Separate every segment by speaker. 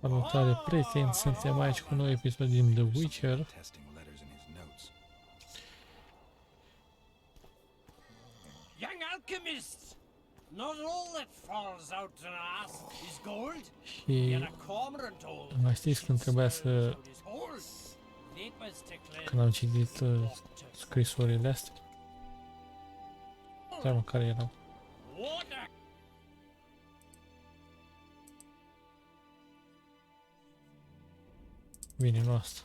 Speaker 1: Salutare, prieteni! Suntem aici cu un nou episod din The Witcher.
Speaker 2: Young alchemist! Not all that falls out an ass is gold.
Speaker 1: Și
Speaker 2: Yet a cormorant old.
Speaker 1: mai știți când trebuia să... Când am citit scrisorile astea? Stai mă, care erau? Bine, nu asta.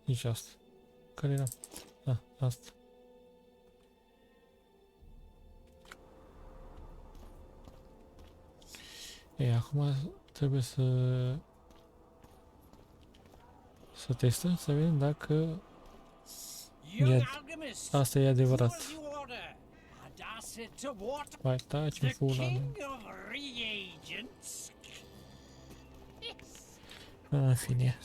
Speaker 1: Nici asta. Care era? Ah, asta. Ei, acum trebuie să testăm, să vedem dacă asta e adevărat. Mai taci-mi pula mea. În fine.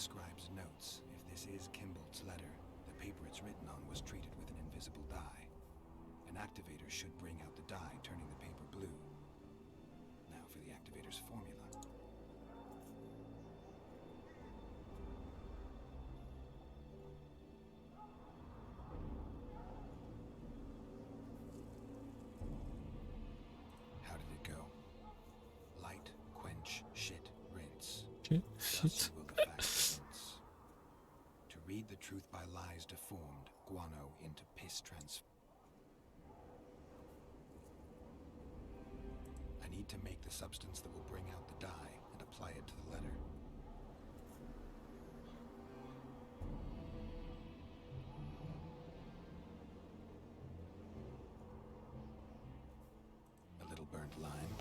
Speaker 1: Shit.
Speaker 3: To read the truth by lies deformed guano into piss transfer. I need to make the substance that will bring out the dye and apply it to the letter. A little burnt lime.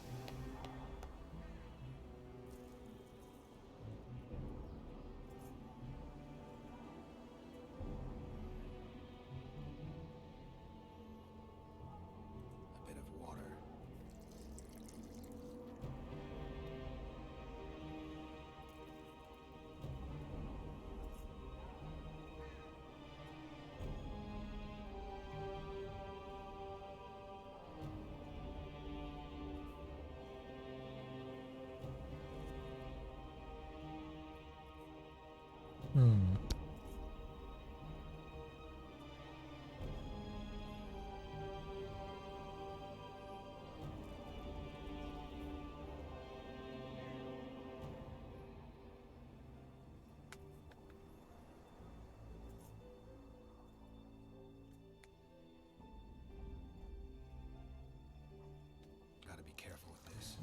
Speaker 3: Gotta be careful with this.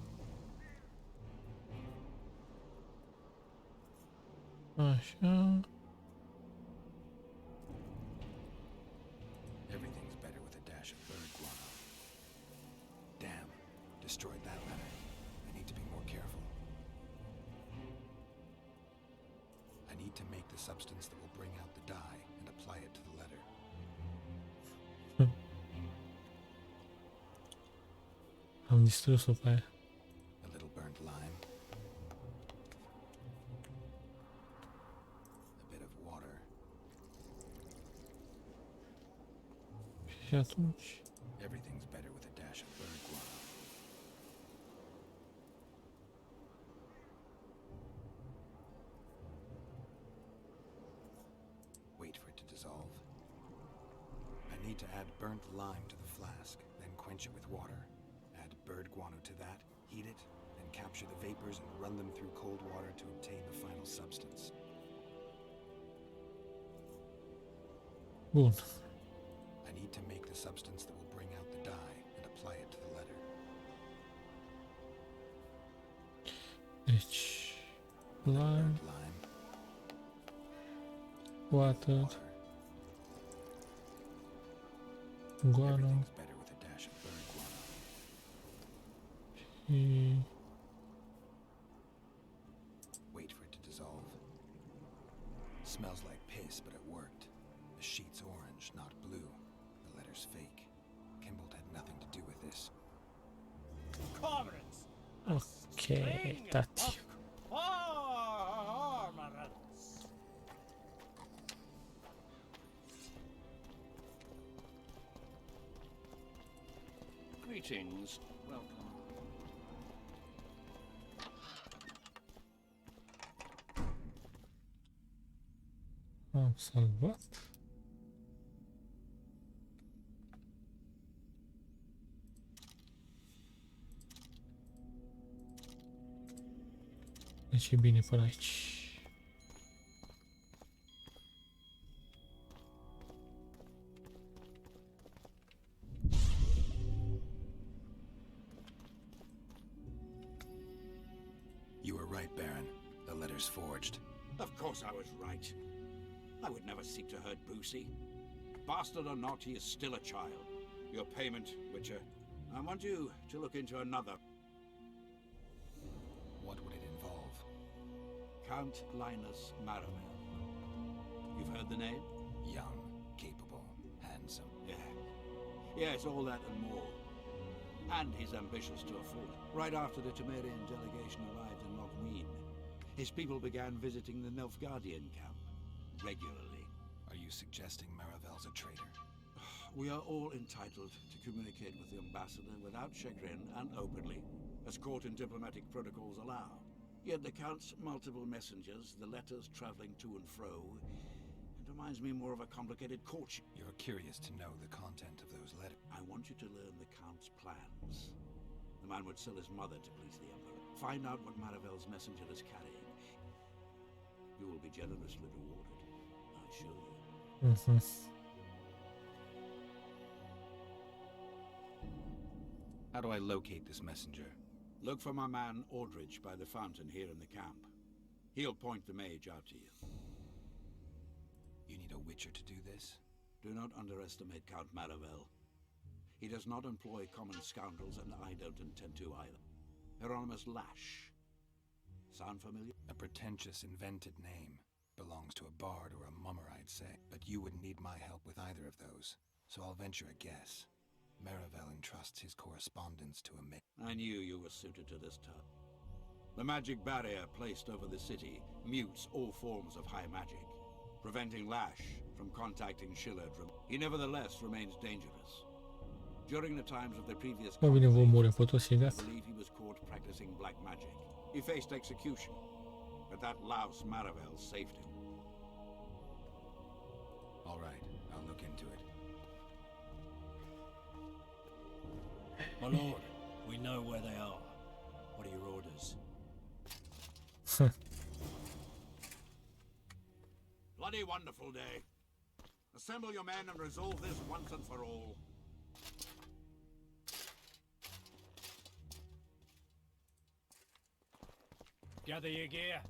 Speaker 1: Așa.
Speaker 3: Everything's better with a dash of bird guano. Damn, destroyed that letter. I need to be more careful. I need to make the substance that will bring out the dye and apply it to the letter.
Speaker 1: Am distrus-o pe aia.
Speaker 3: A little burnt lime. A bit of water.
Speaker 1: Și atunci...
Speaker 3: Everything's better with a dash of bird guano. Wait for it to dissolve. I need to add burnt lime to the flask, then quench it with water. Add bird guano to that, heat it, then capture the vapors and run them through cold water to obtain the final substance.
Speaker 1: Bun.
Speaker 3: I need to make the substance that will bring out the dye and apply it to the letter.
Speaker 1: Deci... Lime,
Speaker 3: Burnt lime,
Speaker 1: water, guano
Speaker 3: everything's better with a dash of bird guano.
Speaker 1: și...
Speaker 3: Wait for it to dissolve. Smells like piss, but it worked. The sheet's orange, not blue. The letter's fake. Kimbold had nothing to do with this.
Speaker 2: Cormorants!
Speaker 1: Ok, tati.
Speaker 2: Cormorants!
Speaker 4: Greetings. Welcome.
Speaker 1: Am salvat. Deci e bine până aici.
Speaker 3: You were right, Baron. The letter's forged.
Speaker 4: Of course I was right. I would never seek to hurt Boosie. Bastard or not, he is still a child. Your payment, Witcher. I want you to look into another.
Speaker 3: What would it involve?
Speaker 4: Count Linus Maravel. You've heard the name?
Speaker 3: Young, capable, handsome.
Speaker 4: Yeah. Yes, all that and more. And he's ambitious to a fault. Right after the Temerian delegation arrived in Lochween, his people began visiting the Nilfgaardian camp regularly.
Speaker 3: Are you suggesting Maravel's a traitor?
Speaker 4: We are all entitled to communicate with the ambassador without chagrin and openly, as court and diplomatic protocols allow. Yet the Count's multiple messengers, the letters traveling to and fro, it reminds me more of a complicated courtship.
Speaker 3: You're curious to know the content of those letters.
Speaker 4: I want you to learn the Count's plans. The man would sell his mother to please the Emperor. Find out what Maravel's messenger is carrying. You will be generously rewarded, I assure you.
Speaker 3: How do I locate this messenger?
Speaker 4: Look for my man Aldridge by the fountain here in the camp. He'll point the mage out to you.
Speaker 3: You need a witcher to do this?
Speaker 4: Do not underestimate Count Maravel. He does not employ common scoundrels, and I don't intend to either. Hieronymus Lash. Sound familiar?
Speaker 3: A pretentious, invented name. Belongs to a bard or a mummer, I'd say. But you wouldn't need my help with either of those. So I'll venture a guess. Maravel entrusts his correspondence to a mage.
Speaker 4: I knew you were suited to this task. The magic barrier placed over the city mutes all forms of high magic, preventing Lash from contacting Shillard. He nevertheless remains dangerous. During the times of the previous
Speaker 1: Mai bine vom muri pe toți și
Speaker 4: I
Speaker 1: gata.
Speaker 4: believe he was caught practicing black magic. He faced execution, but that louse Maravel saved him.
Speaker 3: All right, I'll look into it.
Speaker 2: My lord, we know where they are. What are your orders?
Speaker 4: Bloody wonderful day. Assemble your men and resolve this once and for all.
Speaker 2: Gather your gear.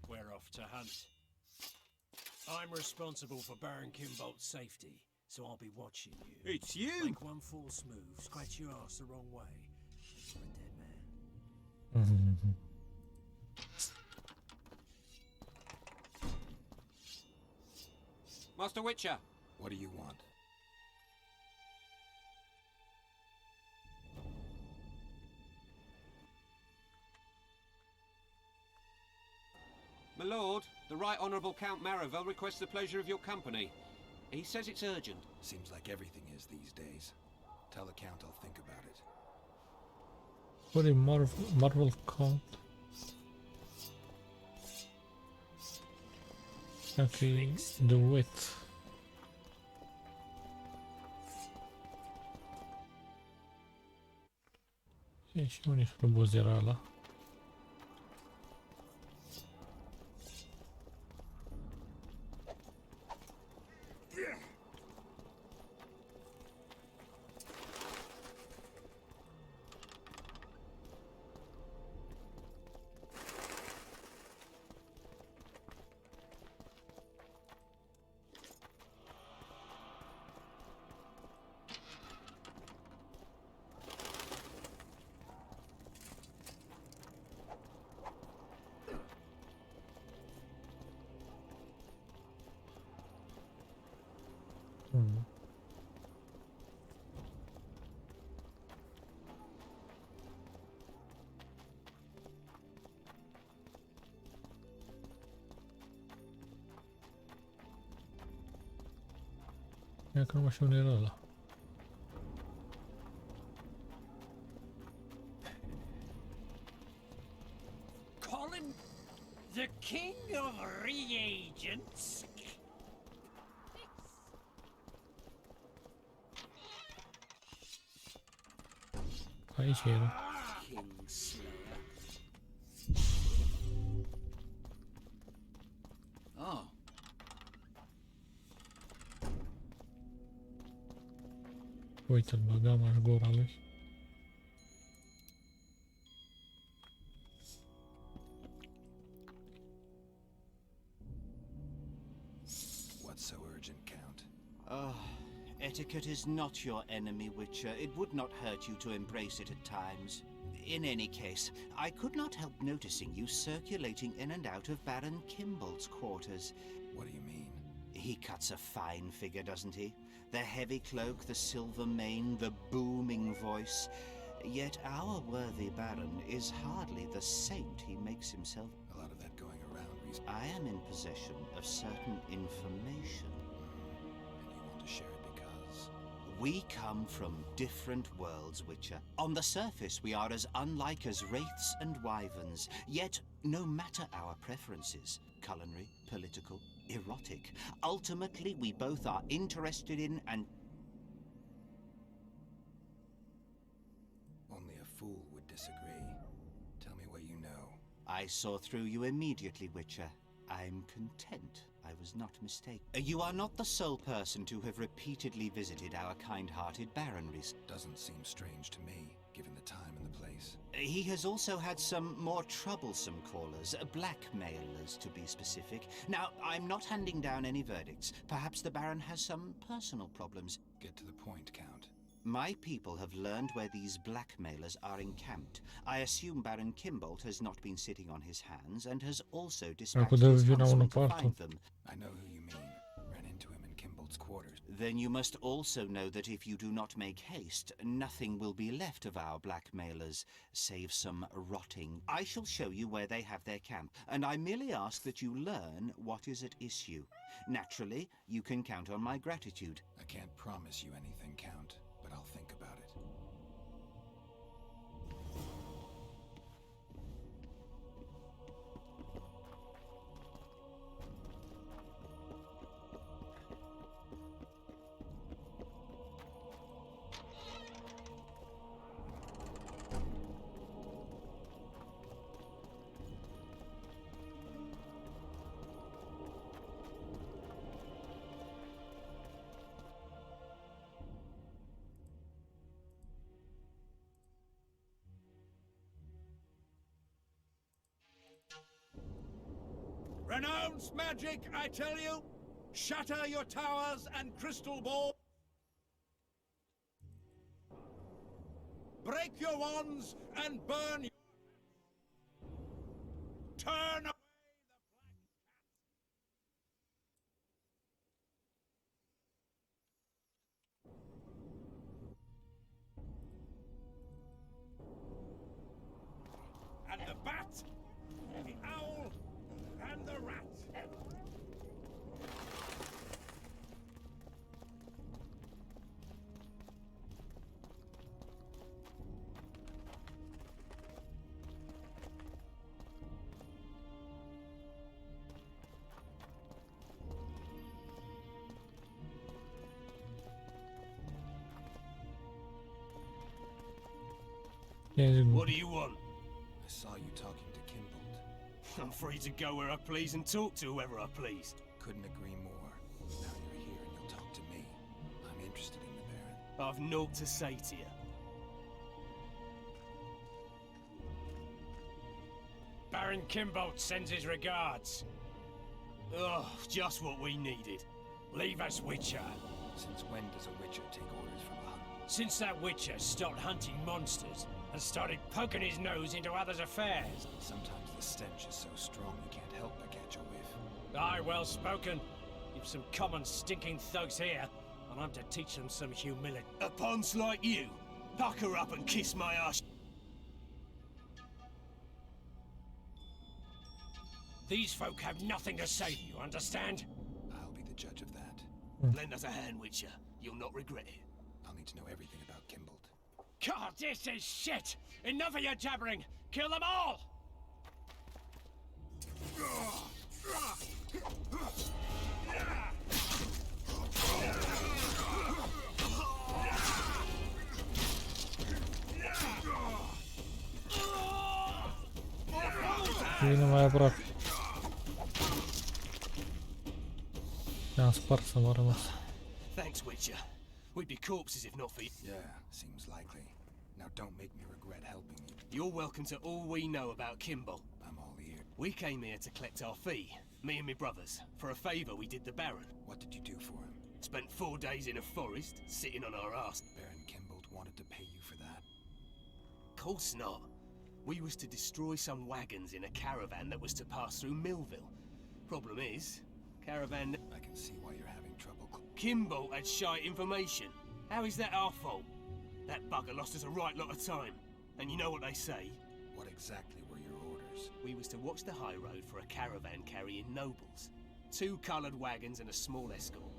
Speaker 2: We're off to hunt. I'm responsible for Baron Kimbolt's safety, so I'll be watching you.
Speaker 4: It's you!
Speaker 2: Make one false move, scratch your ass the wrong way, and you're a dead man.
Speaker 5: Master Witcher,
Speaker 3: What do you want?
Speaker 5: my lord, the Right Honourable Count Maravel requests the pleasure of your company. He says it's urgent.
Speaker 3: Seems like everything is these days. Tell the Count I'll think about it.
Speaker 1: What a Marvel count. Okay, the wit. Și unii frumos era ăla. Ia că nu mai știu unde era ăla.
Speaker 2: Colin, the king of reagents?
Speaker 1: in cielo.
Speaker 4: Kingslayer. Oh.
Speaker 1: Uite-l, băgam aș gura lui.
Speaker 3: What's so urgent, Count?
Speaker 6: Etiquette is not your enemy, Witcher. It would not hurt you to embrace it at times. In any case, I could not help noticing you circulating in and out of Baron Kimbolt's quarters.
Speaker 3: What do you mean?
Speaker 6: He cuts a fine figure, doesn't he? The heavy cloak, the silver mane, the booming voice. Yet our worthy Baron is hardly the saint he makes himself.
Speaker 3: A lot of that going around recently.
Speaker 6: I am in possession of certain information.
Speaker 3: And you want to share it because...
Speaker 6: We come from different worlds, Witcher. On the surface, we are as unlike as wraiths and wyverns. Yet, no matter our preferences, culinary, political, erotic, ultimately we both are interested in and...
Speaker 3: Only a fool would disagree. Tell me what you know.
Speaker 6: I saw through you immediately, Witcher. I'm content I was not mistaken. You are not the sole person to have repeatedly visited our kind-hearted baronries.
Speaker 3: Doesn't seem strange to me, given the time and the place.
Speaker 6: He has also had some more troublesome callers, blackmailers to be specific. Now, I'm not handing down any verdicts. Perhaps the Baron has some personal problems.
Speaker 3: Get to the point, Count.
Speaker 6: My people have learned where these blackmailers are encamped. I assume Baron Kimbolt has not been sitting on his hands and has also dispatched his huntsman to find them.
Speaker 3: I know who you mean. Ran into him in Kimbolt's quarters.
Speaker 6: Then you must also know that if you do not make haste, nothing will be left of our blackmailers, save some rotting. I shall show you where they have their camp, and I merely ask that you learn what is at issue. Naturally, you can count on my gratitude.
Speaker 3: I can't promise you anything, Count, but I'll think about it.
Speaker 4: Renounce magic, I tell you! Shatter your towers and crystal ball! Break your wands and burn your... Turn away the black cat! And the bat, the owl, and the rat!
Speaker 2: What do you want?
Speaker 3: I saw you talking to Kimbolt.
Speaker 2: I'm free to go where I please and talk to whoever I please.
Speaker 3: Couldn't agree more. Now you're here and you'll talk to me. I'm interested in the Baron.
Speaker 2: I've naught to say to you. Baron Kimbolt sends his regards. Oh, just what we needed. Leave us, Witcher.
Speaker 3: Since when does a Witcher take orders from a hunter?
Speaker 2: Since that Witcher stopped hunting monsters and started poking his nose into others' affairs.
Speaker 3: Sometimes the stench is so strong you can't help but catch a whiff.
Speaker 2: Aye, well spoken. You've some common stinking thugs here, and I'm to teach them some humility. A ponce like you, pucker up and kiss my ass. These folk have nothing to say to you, understand?
Speaker 3: I'll be the judge of that.
Speaker 2: Lend us a hand, Witcher. You'll not regret it.
Speaker 3: I'll need to know everything about Kimbolt.
Speaker 2: God, this is shit! Enough of your jabbering! Kill them all!
Speaker 1: Vine mai aproape. Ne-am spart să mă rămas.
Speaker 2: Thanks, Witcher. We'd be corpses if not for you.
Speaker 3: Yeah, seems likely. Now don't make me regret helping you.
Speaker 2: You're welcome to all we know about Kimball.
Speaker 3: I'm all ears.
Speaker 2: We came here to collect our fee, me and my brothers, for a favour we did the Baron.
Speaker 3: What did you do for him?
Speaker 2: Spent 4 days in a forest, sitting on our arse.
Speaker 3: Baron Kimbold wanted to pay you for that?
Speaker 2: Course not. We was to destroy some wagons in a caravan that was to pass through Millville. Problem is, caravan...
Speaker 3: I can see why you're having trouble.
Speaker 2: Kimball had shite information. How is that our fault? That bugger lost us a right lot of time. And you know what they say?
Speaker 3: What exactly were your orders?
Speaker 2: We was to watch the high road for a caravan carrying nobles. 2 coloured wagons and a small escort.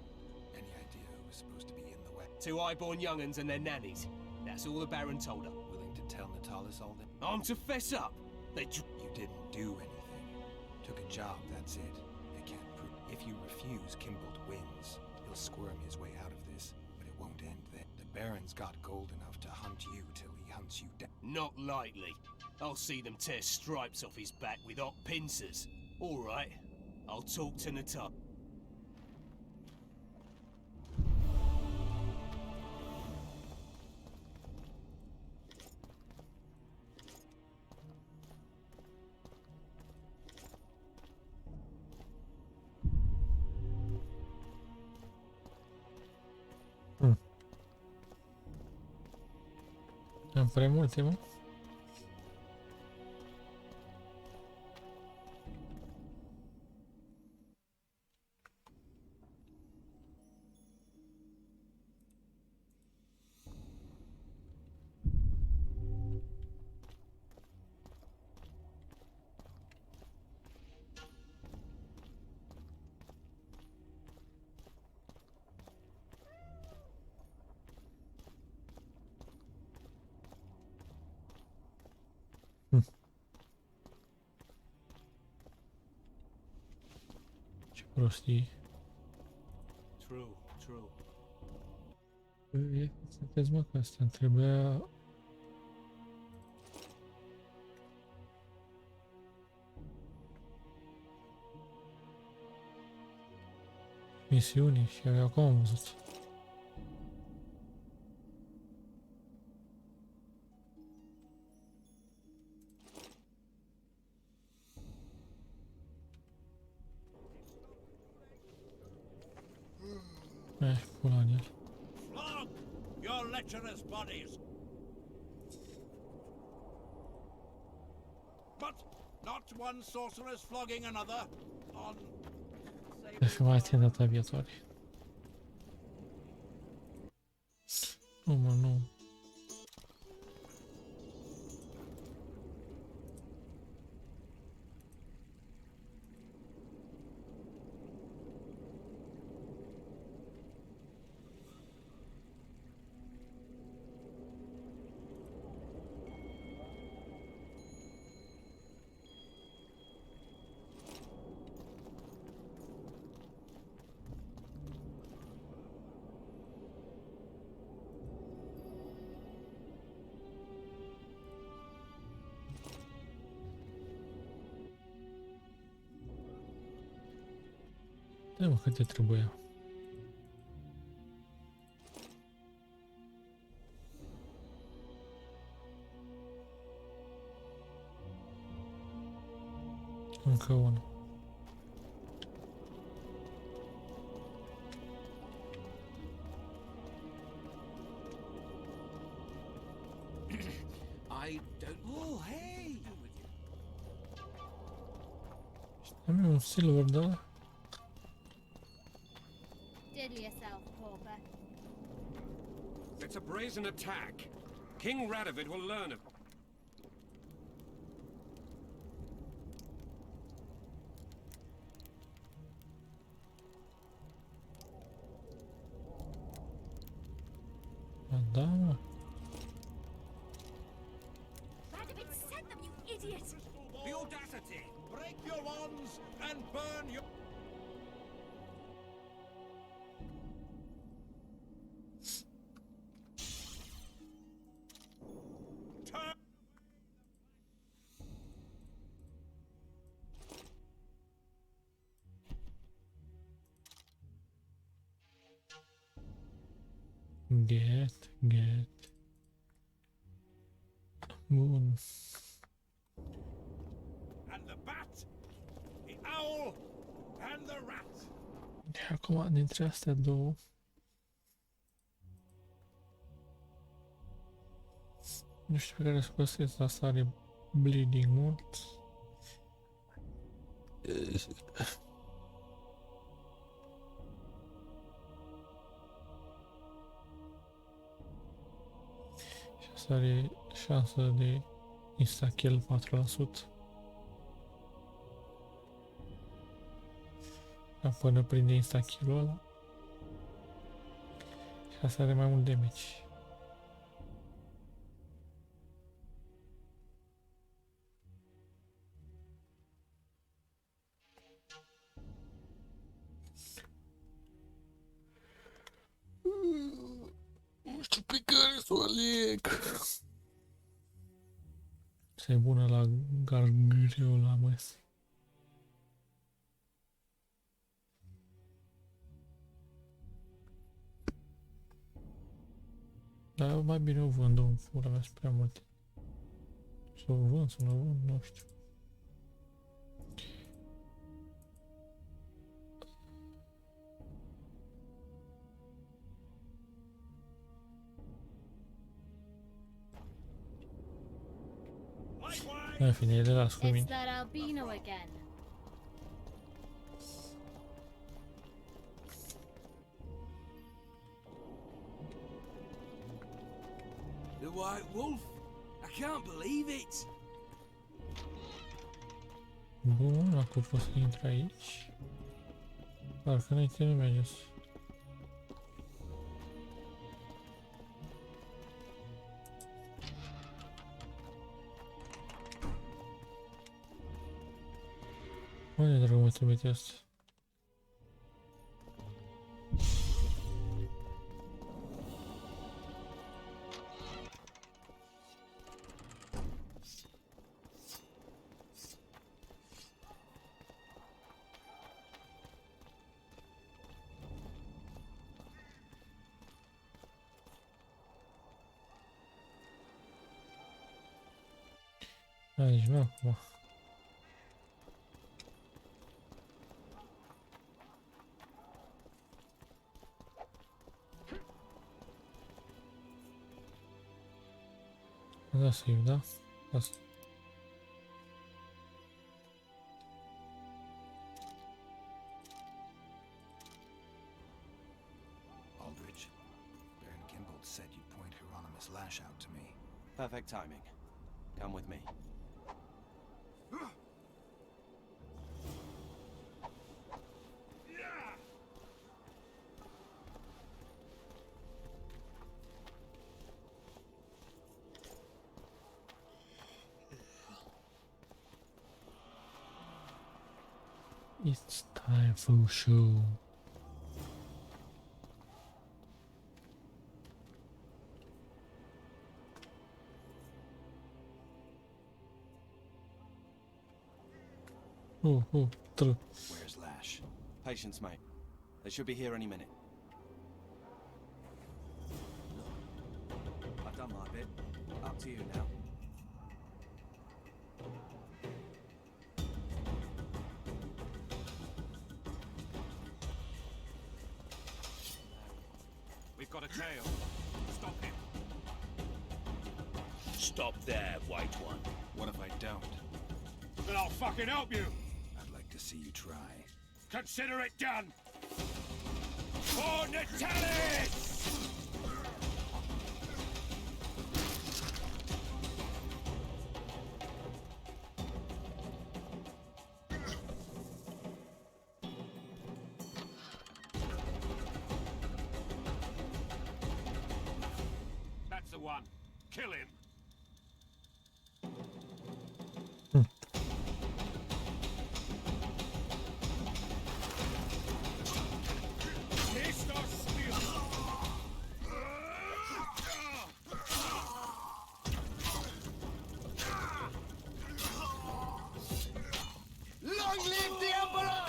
Speaker 3: Any idea who was supposed to be in the way?
Speaker 2: 2 highborn young'uns and their nannies. That's all the Baron told her.
Speaker 3: Willing to tell Natalis all that?
Speaker 2: I'm to fess up.
Speaker 3: You didn't do anything. Took a job, that's it. You can't prove. If you refuse, Kimbold wins. He'll squirm his way out of this, but it won't end there. The Baron's got gold enough to hunt you till he hunts you down.
Speaker 2: Not likely. I'll see them tear stripes off his back with hot pincers. All right. I'll talk to Natal.
Speaker 1: Am prea multe, mă? Ce prostii.
Speaker 2: True, true.
Speaker 1: Sunteți, mă, că asta îmi trebuia... Misiuni și eu acum am văzut. Pula în el.
Speaker 4: Flog your lecherous bodies! But not one sorceress flogging another on...
Speaker 1: Să fiu mai atent data viitoare. Nu, mă, nu. Da, mă, cât te trebuia. Încă unul.
Speaker 4: I don't... Oh, hey!
Speaker 1: Am eu un silver, da?
Speaker 7: Diddle yourself, pauper.
Speaker 5: It's a brazen attack. King Radovid will learn of...
Speaker 1: Da, mă.
Speaker 7: Radovid sent them, you idiot!
Speaker 4: The audacity! Break your wands and burn your...
Speaker 1: Get. Bun.
Speaker 4: And the bat, the owl, and the rat.
Speaker 1: Acum, dintre astea două, nu știu pe care să păstrez, asta are bleeding mult. Și asta are șansă de insta-kill 4%. Dar până prinde insta-kill-ul ăla. Și asta are mai mult damage. Nu știu pe care să o aleg. Să-i bună la gargâriul la măs. Dar mai bine o vând, în fura mea, sunt prea multe. Să o vând, să nu o vând, nu știu. În fine, le las cu
Speaker 7: It's
Speaker 1: mine.
Speaker 7: that albino again.
Speaker 8: The White Wolf? I can't believe it!
Speaker 1: Bun, acum pot să intru aici. Parcă nu-i lumea jos. Unde dragul mă trimite asta? Aici nu acum. Da, save, da? Asta.
Speaker 3: Aldridge, Baron Kimbold said you'd point Hieronymus Lash out to me.
Speaker 9: Perfect timing. Come with me.
Speaker 1: It's time for show. True.
Speaker 3: Where's Lash?
Speaker 9: Patience, mate. They should be here any minute. I've done my bit. Up to you now.
Speaker 5: We've got a tail. Stop him.
Speaker 2: Stop there, White One.
Speaker 3: What if I don't?
Speaker 2: Then I'll fucking help you.
Speaker 3: I'd like to see you try.
Speaker 2: Consider it done. For Natalis!
Speaker 5: That's the one. Kill him.
Speaker 8: Long live the Emperor!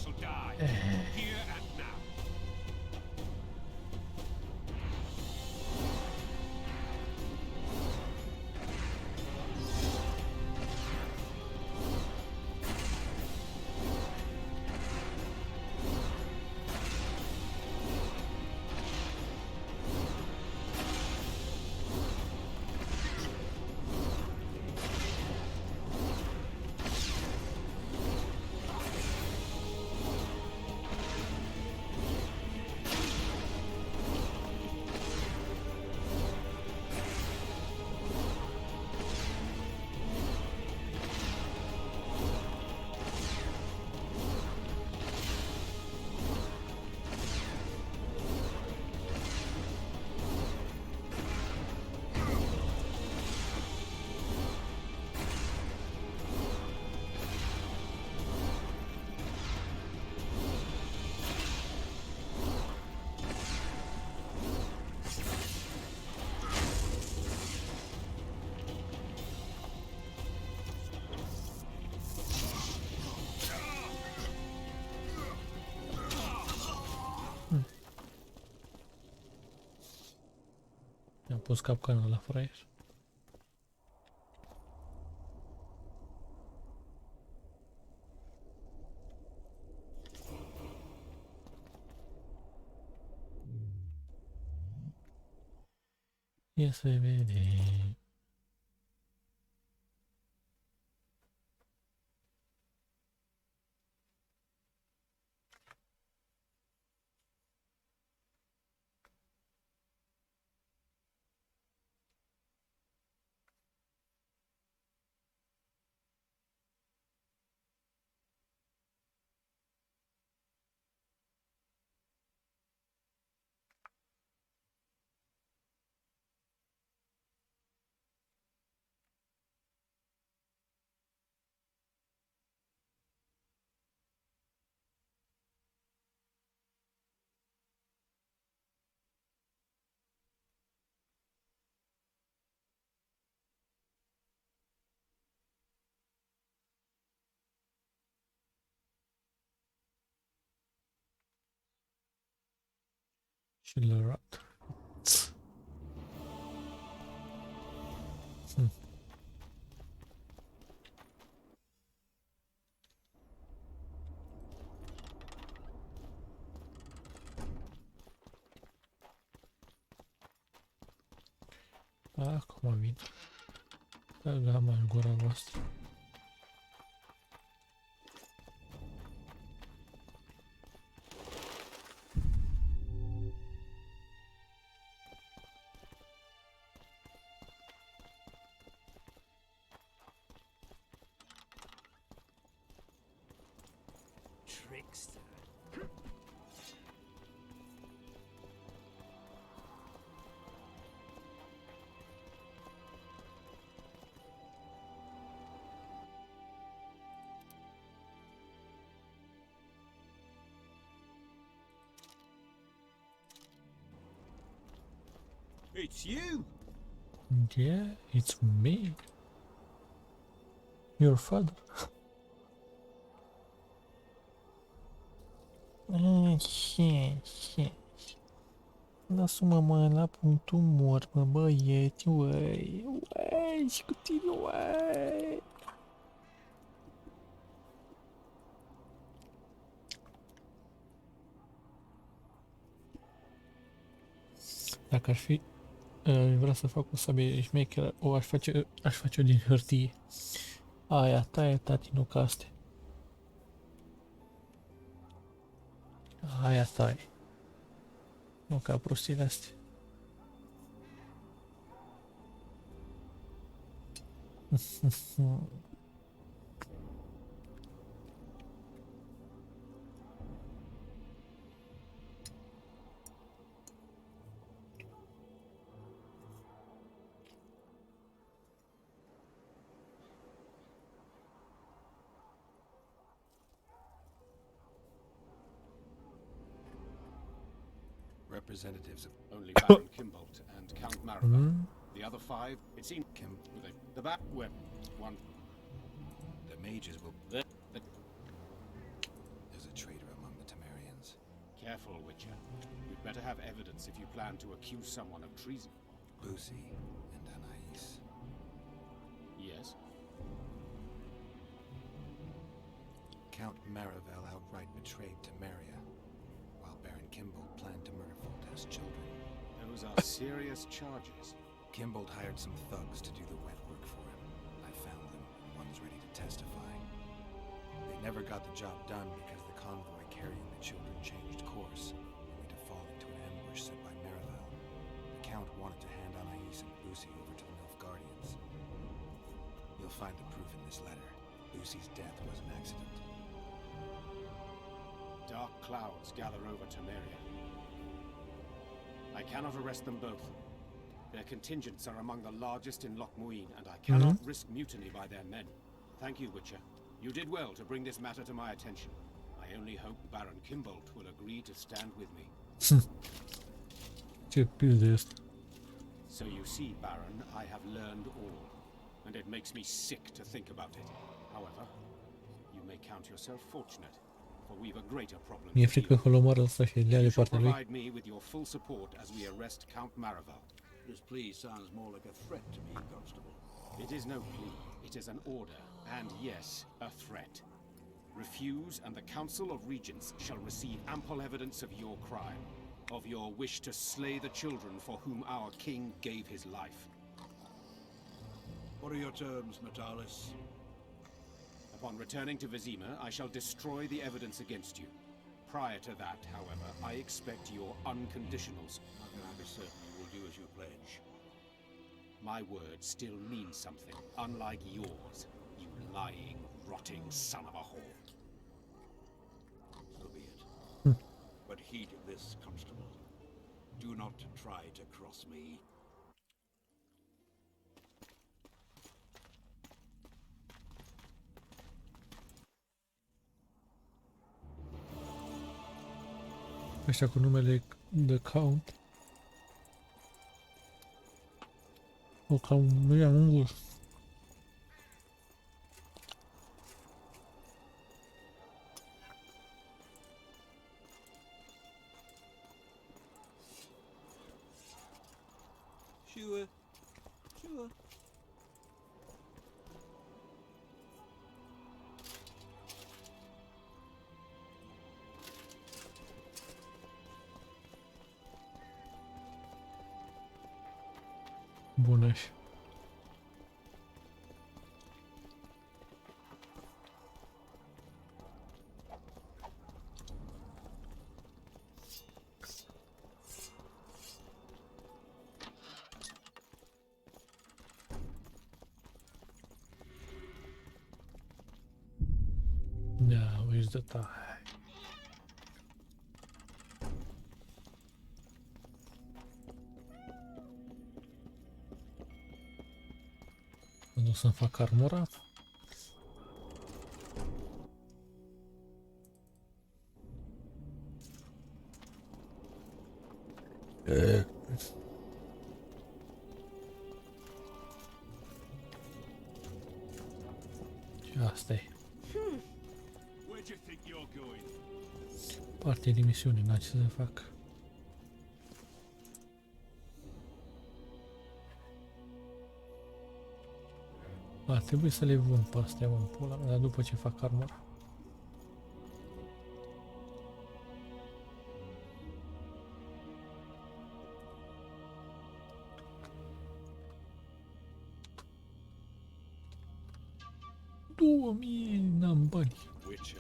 Speaker 2: heroes will die. Here and now.
Speaker 1: Mi-am pus capcana la fraier. Ia se vede. Și le rat. Acum vin. Gama în gura voastră.
Speaker 2: Trickster.
Speaker 8: It's you!
Speaker 1: Yeah, it's me. Your father. Lasă-mă, mă, la punctul mort, mă, băieți, uai, uai, și cu tine, uai. Dacă ar fi, vreau să fac o sabie șmecheră, o aș face-o din hârtie. Aia ta e, tati, nu ca astea. Aia ta e. Nu ca prostiile astea.
Speaker 3: Representatives of
Speaker 5: Only Baron Kimbolt and Count Maribel. The other five, it seemed,
Speaker 3: Kim,
Speaker 5: the back web one.
Speaker 3: the mages will.
Speaker 5: The,
Speaker 3: There's a traitor.
Speaker 5: Careful, Witcher. You'd better have evidence if you plan to accuse someone of treason.
Speaker 3: Lucy and Anais.
Speaker 5: Yes?
Speaker 3: Count Maravel outright betrayed Temeria, while Baron Kimbold planned to murder Foltest's children.
Speaker 5: Those are serious charges.
Speaker 3: Kimbold hired some thugs to do the wet work for him. I found them, and one's ready to testify. They never got the job done because the convoy carrying the children changed course, only to fall into an ambush set by Maravel. The Count wanted to hand Anais and Lucy over to the Nilfgaardians. You'll find the proof in this letter. Lucy's death was an accident.
Speaker 5: Dark clouds gather over Temeria. I cannot arrest them both. Their contingents are among the largest in Loch Muin, and I cannot risk mutiny by their men. Thank you, Witcher. You did well to bring this matter to my attention. I only hope Baron Kimbold will agree to stand with me.
Speaker 1: Ce pizdește.
Speaker 5: So you see, Baron, I have learned all, and it makes me sick to think about it. However, you may count yourself fortunate, for we've a greater problem.
Speaker 1: Mi-e frică că îl omoară ăsta și le ia de
Speaker 5: You shall
Speaker 1: partea lui.
Speaker 5: provide me with your full support as we arrest Count Maravel.
Speaker 4: This plea sounds more like a threat to me, Constable.
Speaker 5: It is no plea, it is an order, and yes, a threat. Refuse, and the Council of Regents shall receive ample evidence of your crime, of your wish to slay the children for whom our king gave his life.
Speaker 4: What are your terms, Natalis?
Speaker 5: Upon returning to Vizima, I shall destroy the evidence against you. Prior to that, however, I expect your unconditionals.
Speaker 4: How can I be certain you will do as you pledge?
Speaker 5: My words still mean something, unlike yours, you lying, rotting son of a whore.
Speaker 4: So be it. But heed this, Constable. Do not try to cross me.
Speaker 1: Ăștia cu numele The Count. O, cam nu i-am un gust.
Speaker 9: Sure.
Speaker 1: Bună și. Now is the time. Mă duc să-mi fac armura. Și asta e.
Speaker 2: Where do you think you're going?
Speaker 1: Parte din misiune, n-am ce să fac. A, trebuie să le vând pe astea, mă, pula mea, dar după ce fac armura. N-am bani.
Speaker 2: Witcher.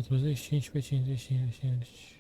Speaker 1: 40, 15, 50, 50, 50.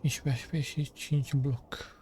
Speaker 1: Cinci pe 14 și 5 bloc.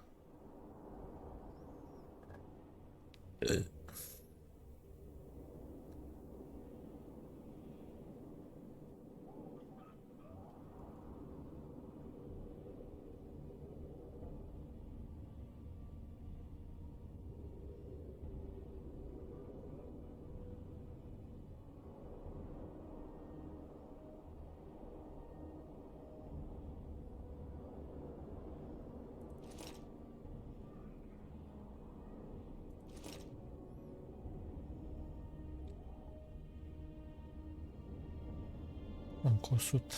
Speaker 1: Încă 100.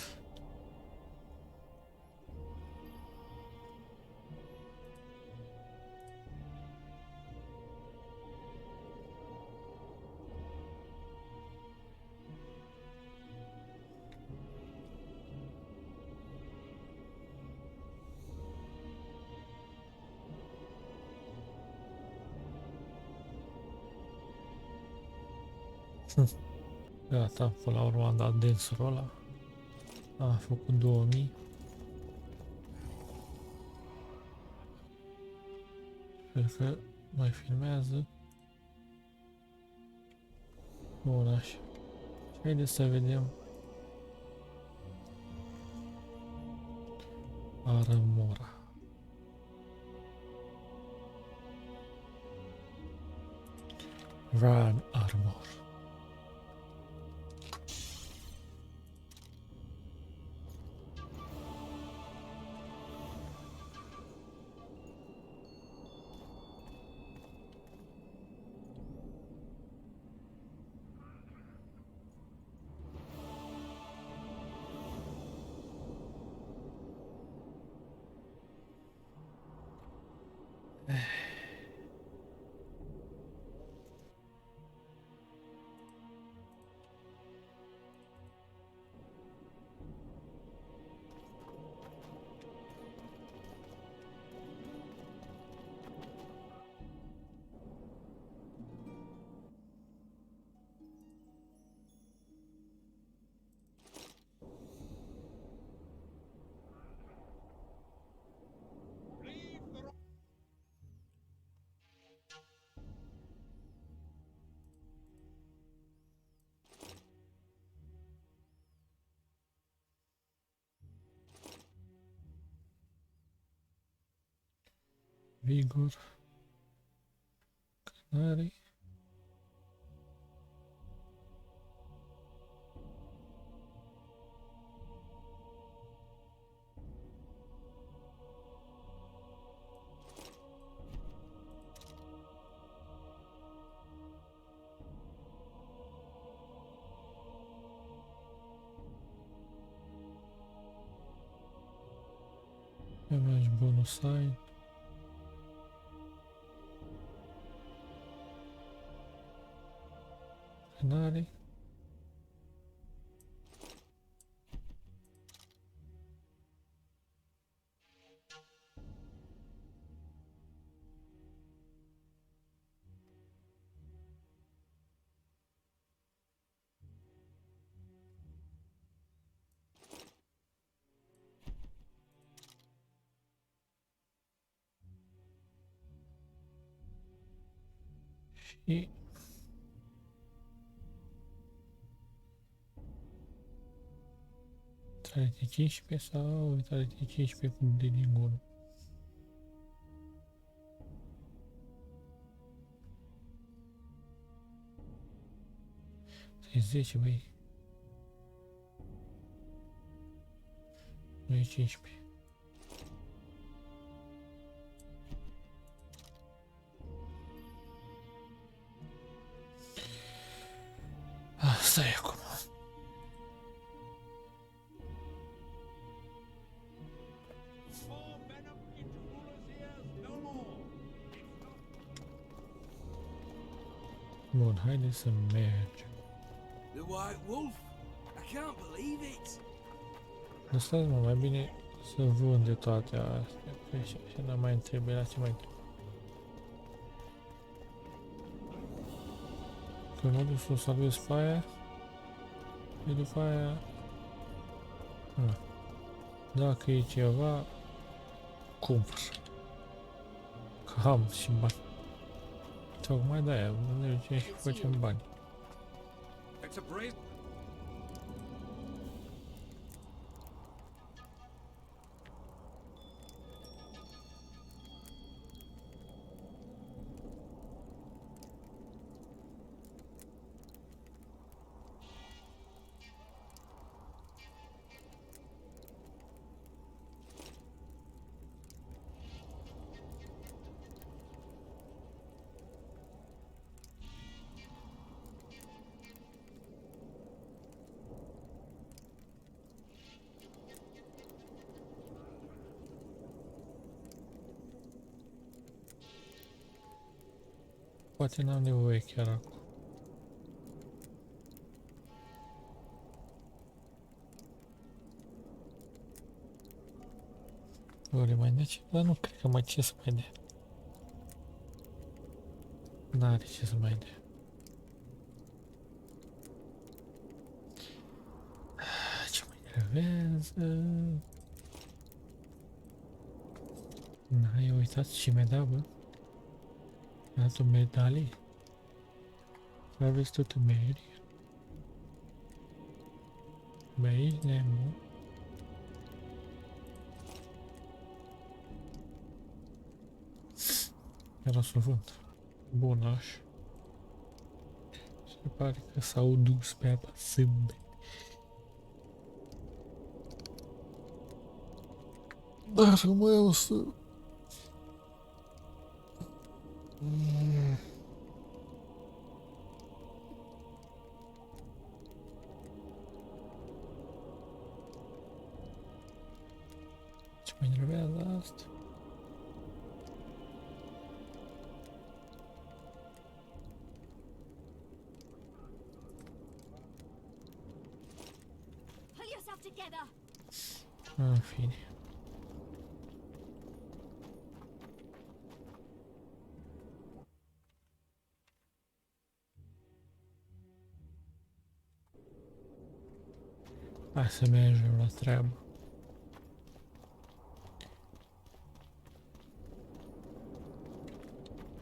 Speaker 1: Gata, până la urmă am dat densul ăla. Am făcut 2000. Sper că mai filmează. Bun, așa. Haideți să vedem. Armora. Run armor. Vigor. Canary. Damage bonus side. Canary. Și vitality 15 sau vitality 15 cu bleeding 1. Să-i 10, băi. Nu e 15. Asta e acum. Bun, haideți să mergem.
Speaker 8: The White Wolf? I can't believe it.
Speaker 1: Lăsați-mă mai bine să vând de toate astea. Că așa n-am mai trebuie la ce mai trebuie. Că mă duc să o salvez pe aia. Și după aia... Na. Dacă e ceva... Cumpăr. Că am și bani. Tocmai de-aia, ne ducem și facem bani.
Speaker 4: It's a brace.
Speaker 1: Poate n-am nevoie chiar acum. O le mai dea ce? Dar nu cred că mai ce să mai dea. N-are ce să mai dea. Ce mai nervează? N-ai uitat ce mi-a dat, bă? Mi-a dat o medalie. Aveți tot în merie. Bine, mă. Era să o vând. Bun, așa. Se pare că s-au dus pe apa sâmbe. Dar mai o să... Ce mă enervează asta?
Speaker 7: Pull yourself together.
Speaker 1: În fine. Hai să mergem la treabă.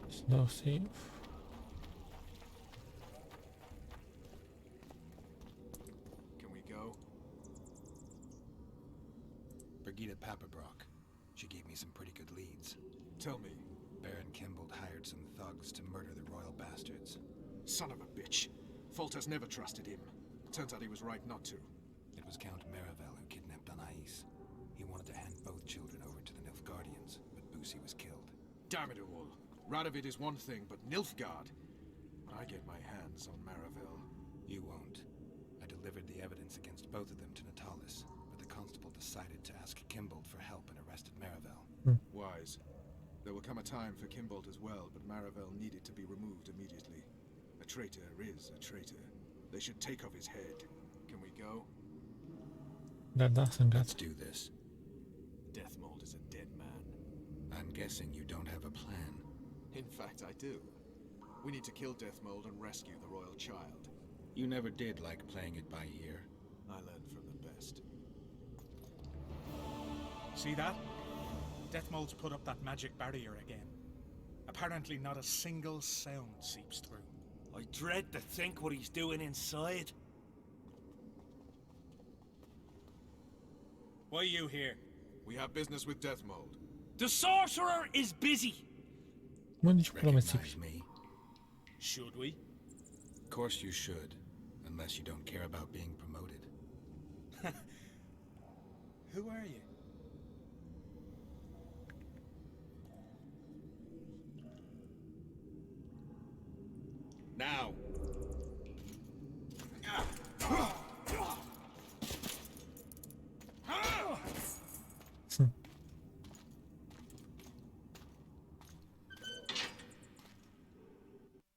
Speaker 1: Să dau save.
Speaker 4: Can we go?
Speaker 3: Brigida Papabrock. She gave me some pretty good leads.
Speaker 4: Tell me.
Speaker 3: Baron Kimbold hired some thugs to murder the royal bastards.
Speaker 4: Son of a bitch. Foltest never trusted him. Turns out he was right not to.
Speaker 3: It was Count Maravel who kidnapped Anais. He wanted to hand both children over to the Nilfgaardians, but Boosie was killed.
Speaker 4: Damn it all. Radovid is one thing, but Nilfgaard? When I get my hands on Maravel.
Speaker 3: You won't. I delivered the evidence against both of them to Natalis, but the constable decided to ask Kimbold for help and arrested Maravel.
Speaker 4: Wise. There will come a time for Kimbold as well, but Maravel needed to be removed immediately. A traitor is a traitor. They should take off his head. Can we go?
Speaker 1: Da, sunt gata.
Speaker 3: Let's do this.
Speaker 4: Deathmold is a dead man.
Speaker 3: I'm guessing you don't have a plan.
Speaker 4: In fact, I do. We need to kill Deathmold and rescue the royal child.
Speaker 3: You never did like playing it by ear.
Speaker 4: I learned from the best.
Speaker 10: See that? Deathmold's put up that magic barrier again. Apparently not a single sound seeps through.
Speaker 8: I dread to think what he's doing inside.
Speaker 10: Why are you here?
Speaker 4: We have business with Deathmold.
Speaker 8: The sorcerer is busy.
Speaker 1: Mă, nici pula mea
Speaker 3: Recognize
Speaker 1: țipi.
Speaker 3: me?
Speaker 10: Should we?
Speaker 3: Of course you should, unless you don't care about being promoted.
Speaker 10: Who are you?
Speaker 4: Now.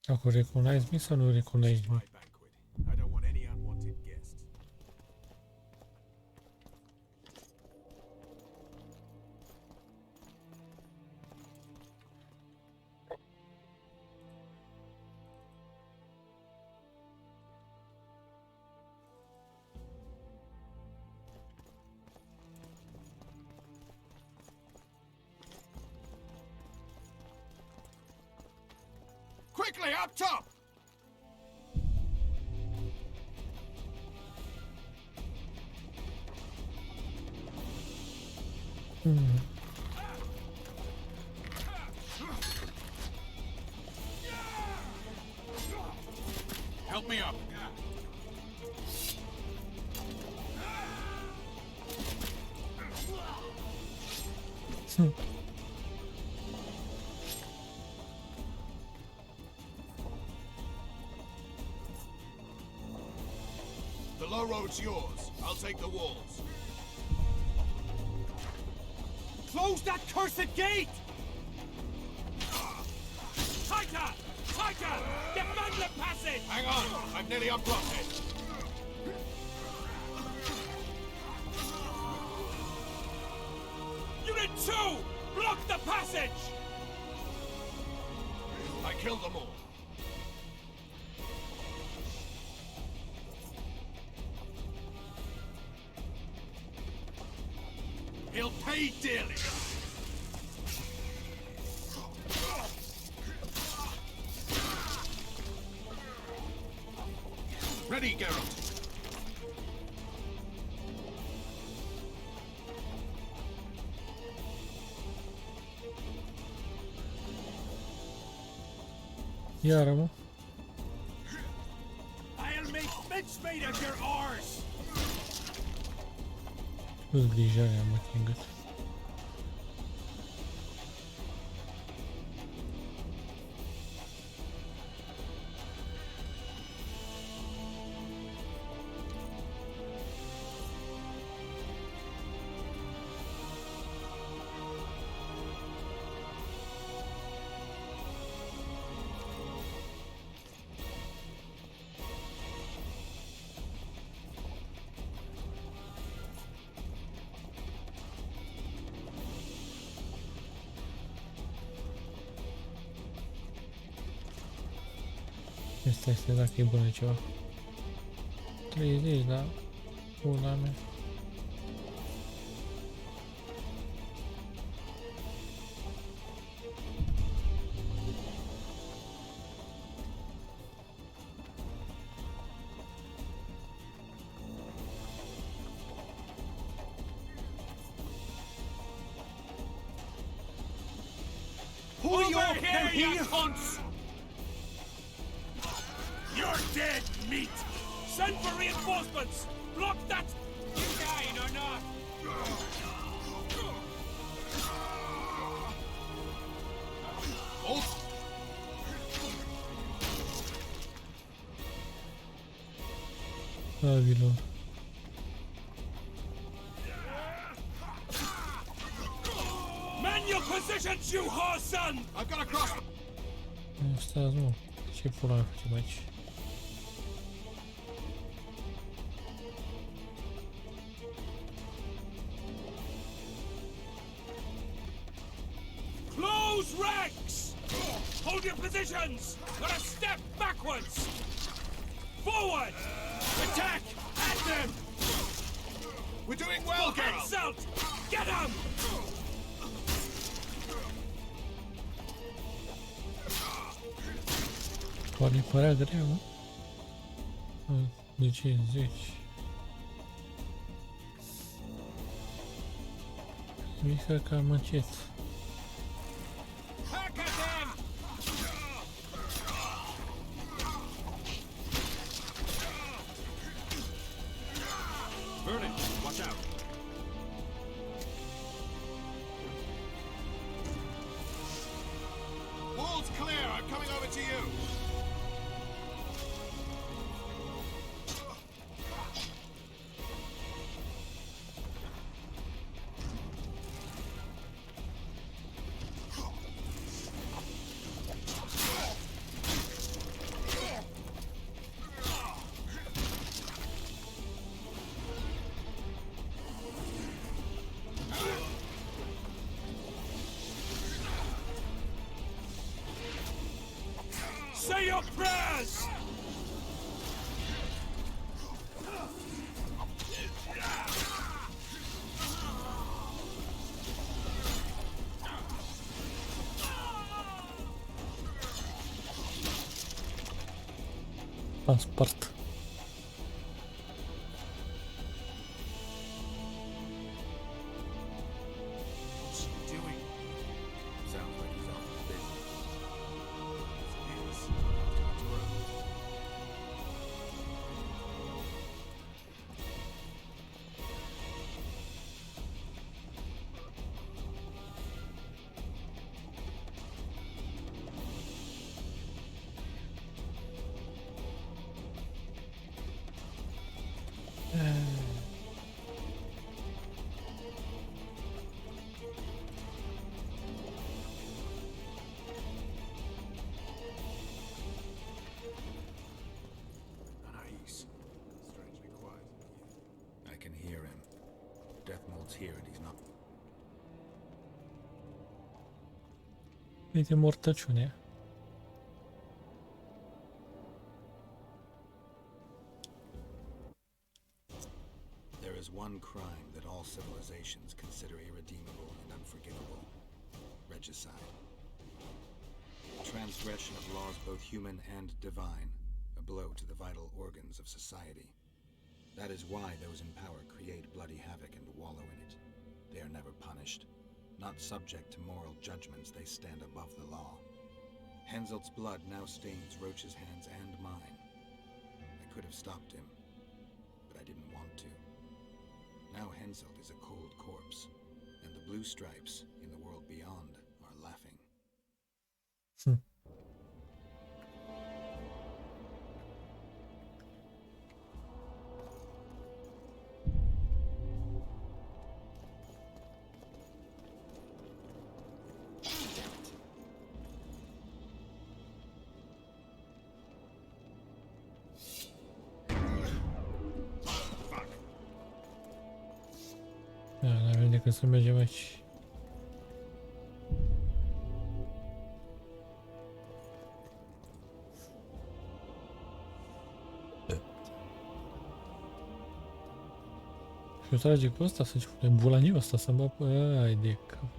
Speaker 1: Ako recognize me sau nu recognize me?
Speaker 2: Banquet. I don't want any unwanted guests.
Speaker 4: Quickly, up top! Help me up. The low road's yours. I'll take the walls.
Speaker 2: Close that cursed gate! Tighter! Tighter! Defend the passage!
Speaker 4: Hang on, I've nearly unblocked it.
Speaker 2: Unit 2! Block the passage!
Speaker 4: I killed them all. He'll pay dearly. Ready, Geralt.
Speaker 1: Iară, mă.
Speaker 2: I'll make mincemeat of your arse!
Speaker 1: Zgrijarea mă tingăt. Asta este dacă e bună ceva. 30, da? Pula mea.
Speaker 2: Pull your hair, you cunts! You're dead meat! Send for reinforcements! Block that! You dying or not?
Speaker 4: Bolt!
Speaker 1: Stabilor.
Speaker 2: Man your positions, you whore son!
Speaker 4: I've got to cross.
Speaker 1: Nu, stați, mă. Ce pula mea facem aici?
Speaker 2: Close ranks! Hold your positions! Not a step backwards! Forward! Attack! At them!
Speaker 4: We're doing well, Geralt.
Speaker 2: Insult! Get him!
Speaker 1: Poate părea greu, mă? De ce 10? Mică ca măcet.
Speaker 2: Hack at them!
Speaker 5: Vernon, watch out.
Speaker 1: Am spart.
Speaker 10: What's he doing?
Speaker 3: Sounds like he's off his business.
Speaker 10: Yes, after the road. Nice. Strangely quiet.
Speaker 3: I can hear him. Death Mold's here and he's not.
Speaker 1: Uite mortăciune.
Speaker 3: There is one crime that all civilizations consider irredeemable and unforgivable. Regicide. Transgression of laws both human and divine. A blow to the vital organs of society. That is why those in power create bloody havoc and wallow in it. They are never punished. Not subject to moral judgments, they stand above the law. Henselt's blood now stains Roach's hands and mine. I could have stopped him, but I didn't want to. Now Henselt is a cold corpse, and the blue stripes in the world beyond are laughing.
Speaker 1: Da, n-avem decât să mergem aici. Și o trage pe ăsta să-și pune bulaniu ăsta să mă... Ai de cap.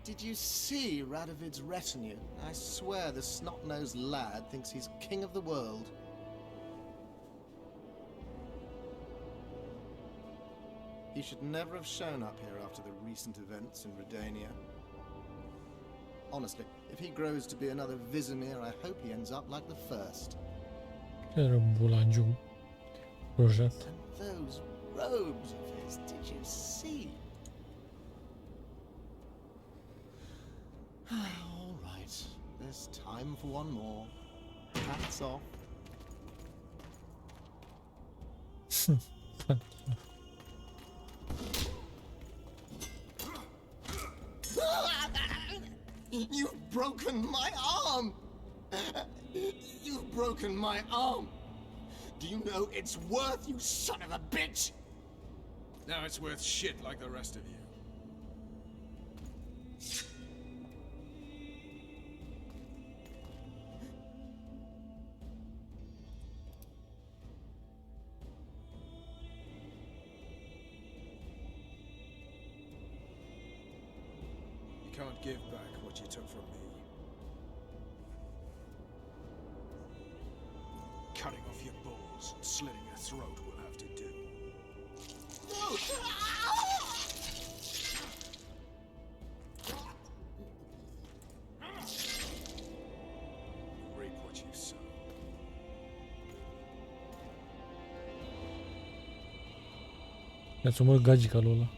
Speaker 11: Did you see Radovid's retinue? I swear the snot-nosed lad thinks he's king of the world. He should never have shown up here after the recent events in Redania. Honestly, if he grows to be another Vizimir, I hope he ends up like the first.
Speaker 1: Era un bulaniu rojat.
Speaker 11: And those robes of his, did you see? All right, there's time for one more. Hats off. You've broken my arm! You've broken my arm! Do you know it's worth, you son of a bitch?
Speaker 10: Now it's worth shit like the rest of you. You can't give back what you took from me. Cutting off your balls and slitting your throat will have to do.
Speaker 11: No!
Speaker 10: Reap what you sow.
Speaker 1: Ia-ți omor gagica lui ăla.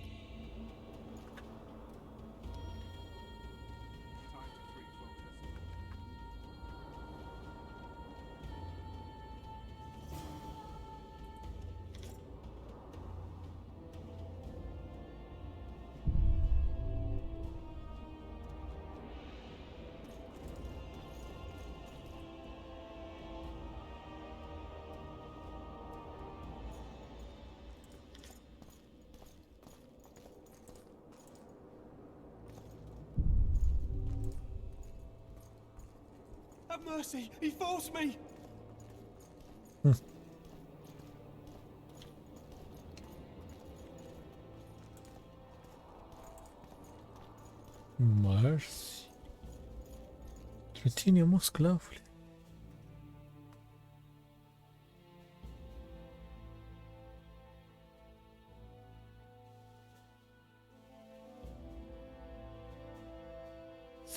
Speaker 9: Have mercy! He forced me!
Speaker 1: Mercy. Într-tine, mă, sclavule.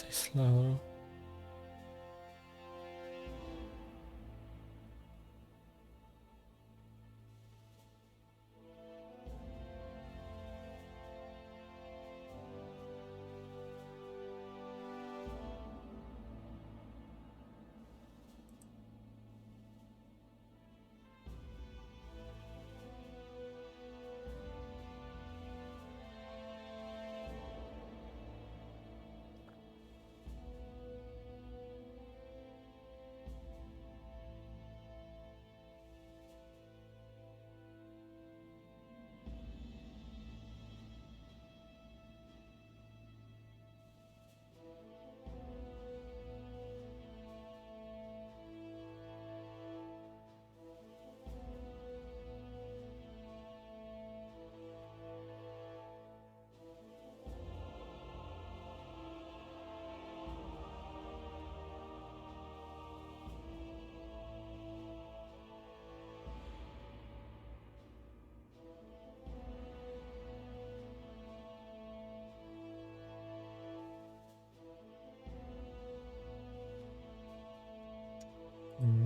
Speaker 1: Slavă.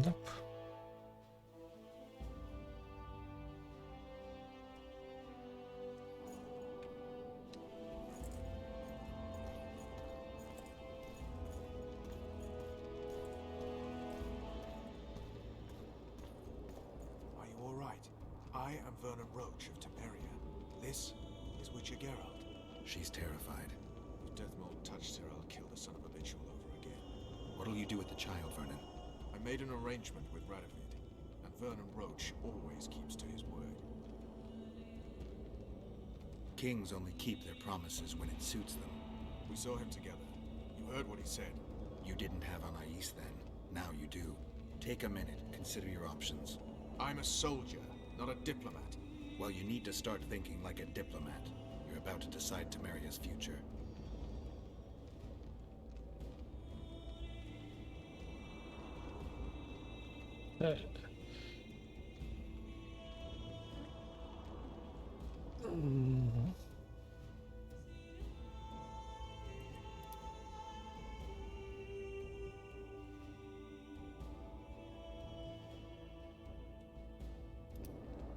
Speaker 1: Da.
Speaker 12: Are you all right? I am Vernon Roach of Temeria. This is Witcher Geralt.
Speaker 3: She's terrified.
Speaker 12: If Deathmold touched her, I'll kill the son of a bitch all over again.
Speaker 3: What'll you do with the child, Vernon?
Speaker 12: I made an arrangement with Radovid, and Vernon Roach always keeps to his word.
Speaker 3: Kings only keep their promises when it suits them.
Speaker 12: We saw him together. You heard what he said.
Speaker 3: You didn't have Anais then. Now you do. Take a minute. Consider your options.
Speaker 12: I'm a soldier, not a diplomat.
Speaker 3: Well, you need to start thinking like a diplomat. You're about to decide Temeria's future.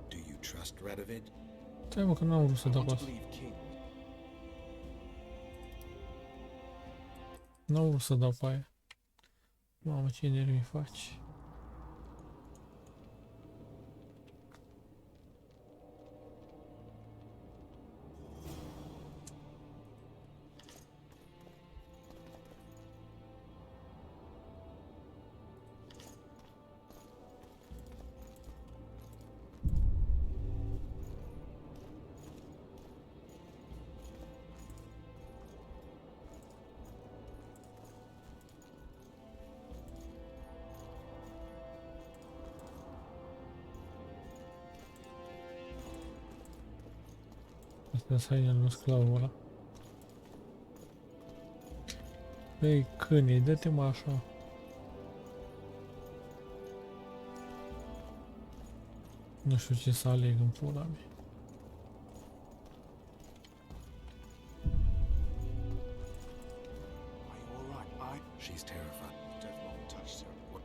Speaker 3: Do you trust Radovid?
Speaker 1: Trebuie că n-am vrut să
Speaker 12: I
Speaker 1: dau
Speaker 12: want to
Speaker 1: pas.
Speaker 12: believe King.
Speaker 1: N-am vrut să dau pe aia. Mamă, ce nervi faci. Asta să ai în sclavul ăla. Băi, câine, dă-te-mă așa. Nu știu ce să aleg în pula mea.
Speaker 12: Are you all right?
Speaker 3: She's terrified.
Speaker 12: Deathmold touched her. What?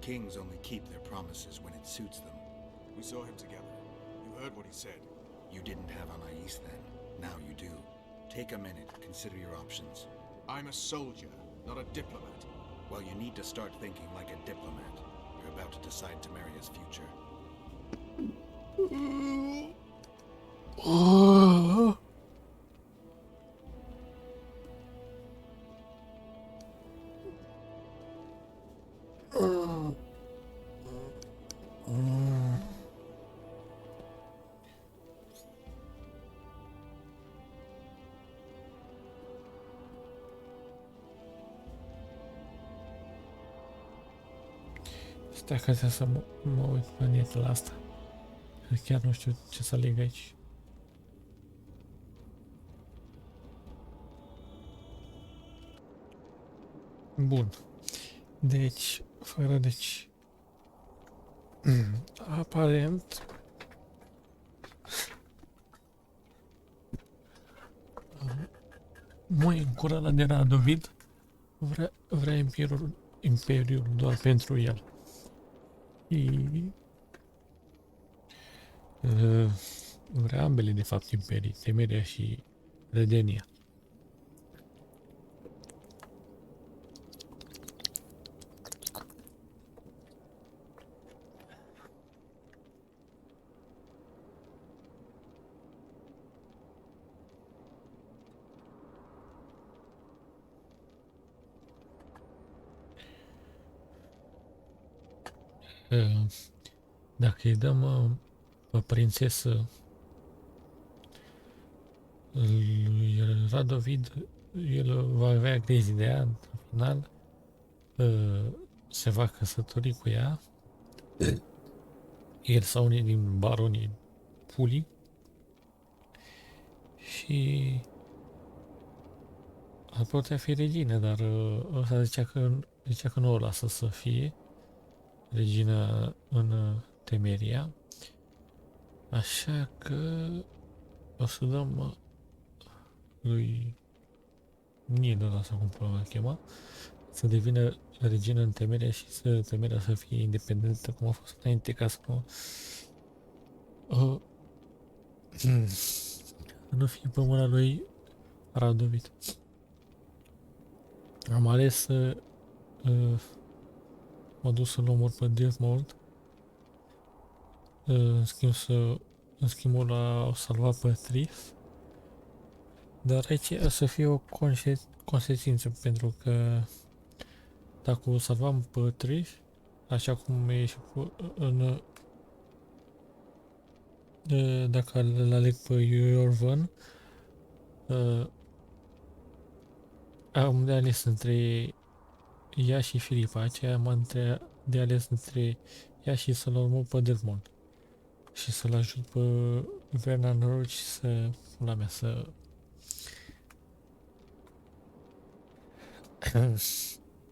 Speaker 3: Kings only keep their promises when it suits them.
Speaker 12: We saw him together. You heard what he said.
Speaker 3: You didn't have Anais then. Now you do. Take a minute. Consider your options.
Speaker 12: I'm a soldier, not a diplomat.
Speaker 3: Well, you need to start thinking like a diplomat. You're about to decide Temeria's future.
Speaker 1: Stai că trebuie să mă uit pe net la asta. Chiar nu știu ce să aleg aici. Bun. Deci, fără deci... Aparent... Mai încură la de Radovid vrea Imperiul doar pentru el. Și... vrea ambele, de fapt, imperii, Temeria și Redenia. Dacă îi dăm pe prințesă lui Radovid, el va avea grijă de ea, în final se va căsători cu ea, el sau unii din baronii Pulii, și ar putea fi regină, dar ăsta zicea că nu o lasă să fie regină în Temeria, așa că o să dăm lui Nil, ăla sau cum până îl chema, să devină regină în Temeria și să Temeria să fie independentă cum a fost înainte, ca să nu fie pe mâna lui Radovid. Am ales să mă duc să-l omor pe Detmold, în schimbul o salva pe Tris, dar aici o să fie o consecință, pentru că dacă o salvam pe Tris, așa cum e și dacă îl aleg pe Iorvan, am de ales între ea și Filipa, aceea am de ales între ea și să-l urmă pe Desmond și să-l ajut pe Vernon Roach să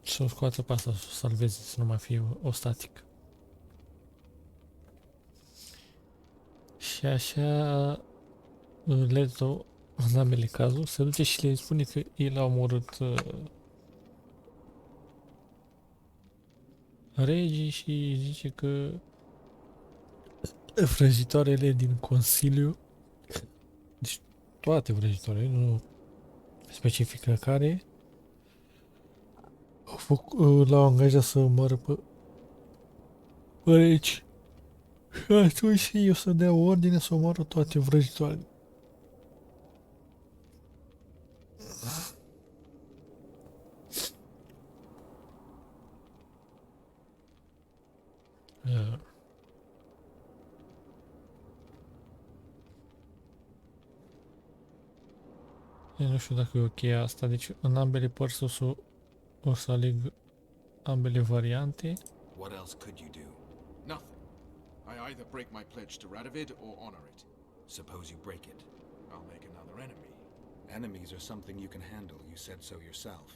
Speaker 1: să o scoată pe asta, să o salveze, să nu mai fie o static. Și așa Leto, în ambele cazuri, se duce și le spune că el a omorât regii și zice că vrăjitoarele din Consiliu, deci toate vrăjitoarele, nu specifică care, l-au angajat să omoară pe regi. Și atunci și eu să dea ordine să omoară toate vrăjitoarele. Eu nu știu dacă e ok asta, deci în ambele părți o să aleg ambele variante.
Speaker 3: What else could you do?
Speaker 9: Nothing. I either break my pledge to Radovid or honor it.
Speaker 3: Suppose you break it.
Speaker 9: I'll make another enemy.
Speaker 3: Enemies are something you can handle, you said so yourself.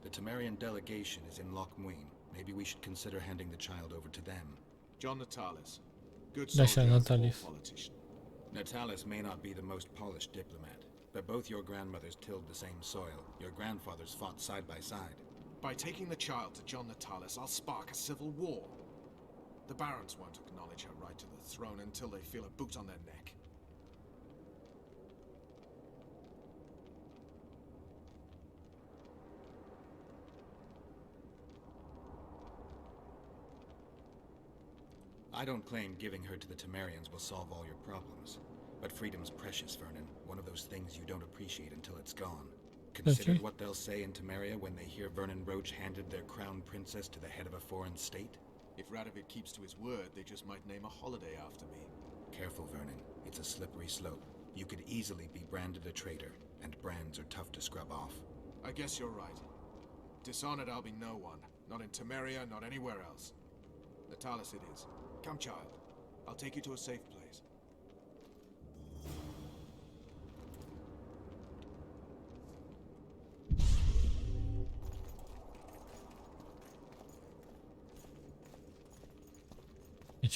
Speaker 3: The Temerian delegation is in Loch Muin. Maybe we should consider handing the child over to them.
Speaker 9: John Natalis. Good
Speaker 1: Așa,
Speaker 9: soldier and
Speaker 1: Natalis.
Speaker 9: poor politician.
Speaker 3: Natalis may not be the most polished diplomat, but both your grandmothers tilled the same soil. Your grandfathers fought side by side.
Speaker 9: By taking the child to John Natalis, I'll spark a civil war. The barons won't acknowledge her right to the throne until they feel a boot on their neck.
Speaker 3: I don't claim giving her to the Temerians will solve all your problems. But freedom's precious, Vernon. One of those things you don't appreciate until it's gone. Consider what they'll say in Temeria when they hear Vernon Roach handed their crown princess to the head of a foreign state?
Speaker 9: If Radovid keeps to his word, they just might name a holiday after me.
Speaker 3: Careful, Vernon. It's a slippery slope. You could easily be branded a traitor, and brands are tough to scrub off.
Speaker 9: I guess you're right. Dishonored I'll be no one. Not in Temeria, not anywhere else. Natalis it is. Come, child. I'll take you to a safe place.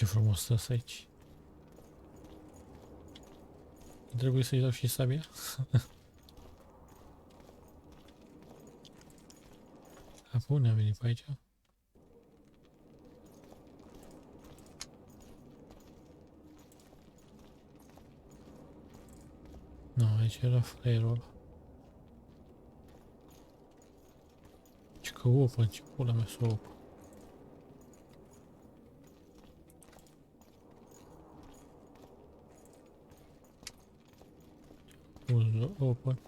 Speaker 1: Ce frumos stă aici. Trebuie să-i dau și sabia? Bun, am venit pe aici. Nu, aici era flairul ăla. Ce că open, ce pula mea să open. Open.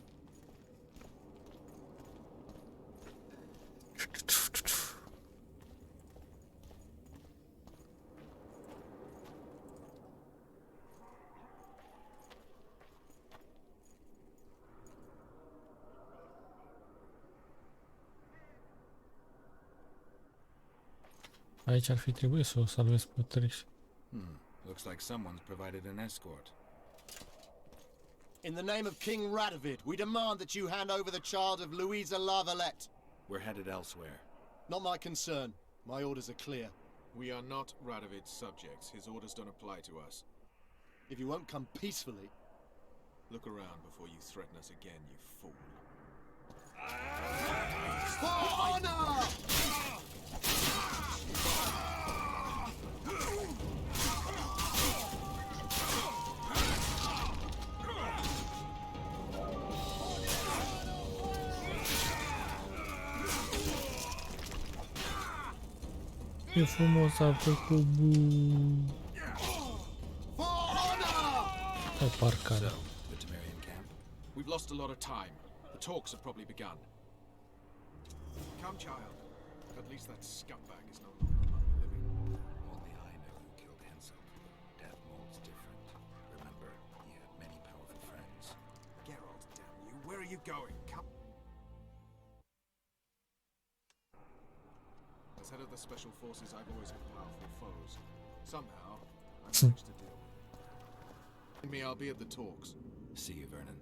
Speaker 1: Aici ar fi trebuit să o salvez pe Trish.
Speaker 3: Looks like someone's provided an escort.
Speaker 11: In the name of King Radovid, we demand that you hand over the child of Louisa Lavalette.
Speaker 3: We're headed elsewhere.
Speaker 11: Not my concern. My orders are clear.
Speaker 9: We are not Radovid's subjects. His orders don't apply to us.
Speaker 11: If you won't come peacefully...
Speaker 9: Look around before you threaten us again, you fool.
Speaker 11: For honor!
Speaker 1: E frumos a făcut bu. Hai parcare.
Speaker 3: The Temerian camp?
Speaker 9: We've lost a lot of time. The talks have probably begun. Come, child. At least that scumbag is no longer among the living.
Speaker 3: Only I know who killed Hensel. Death Mold's different. Remember, he had many powerful friends.
Speaker 9: Geralt, damn you. Where are you going? Come. As head of the Special Forces, I've always had powerful foes. Somehow, I managed to deal with it. Me, I'll be at the talks.
Speaker 3: See you, Vernon.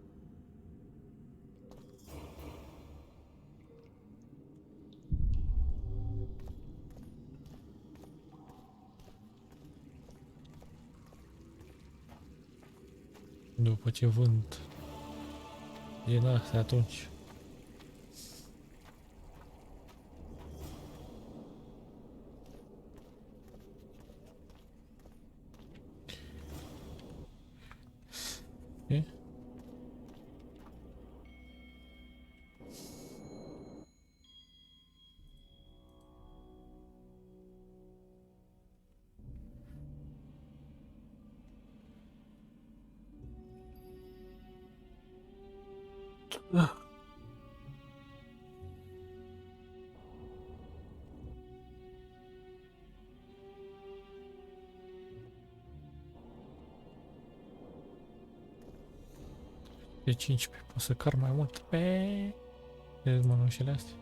Speaker 1: După ce vând din astea atunci. Okay. De 15, pot să car mai mult pe mănușile astea.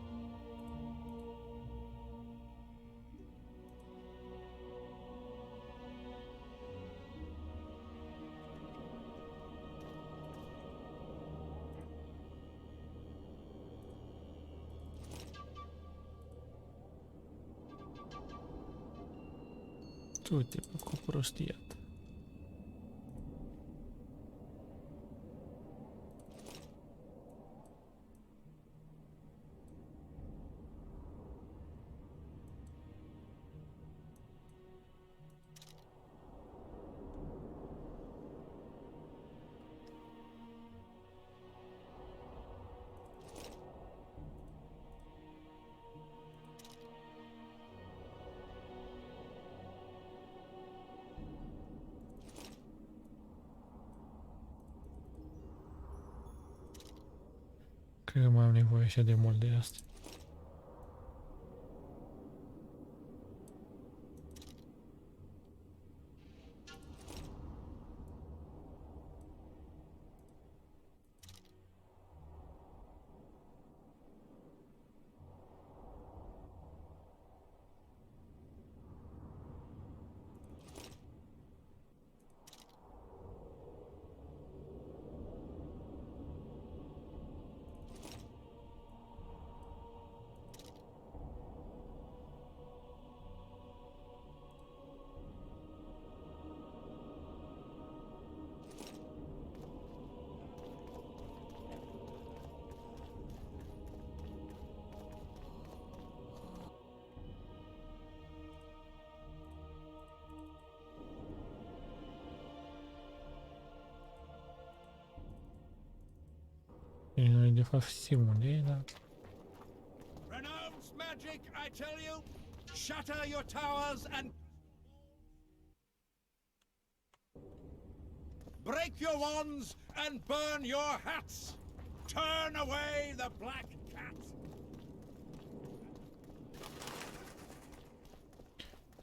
Speaker 1: Tu te cu prostia ta. Cred că mai am nevoie așa de mult de asta. Noi de fapt știm unde e, dar...
Speaker 4: Renounce magic, I tell you! Shatter your towers and... break your wands and burn your hats! Turn away the black cat!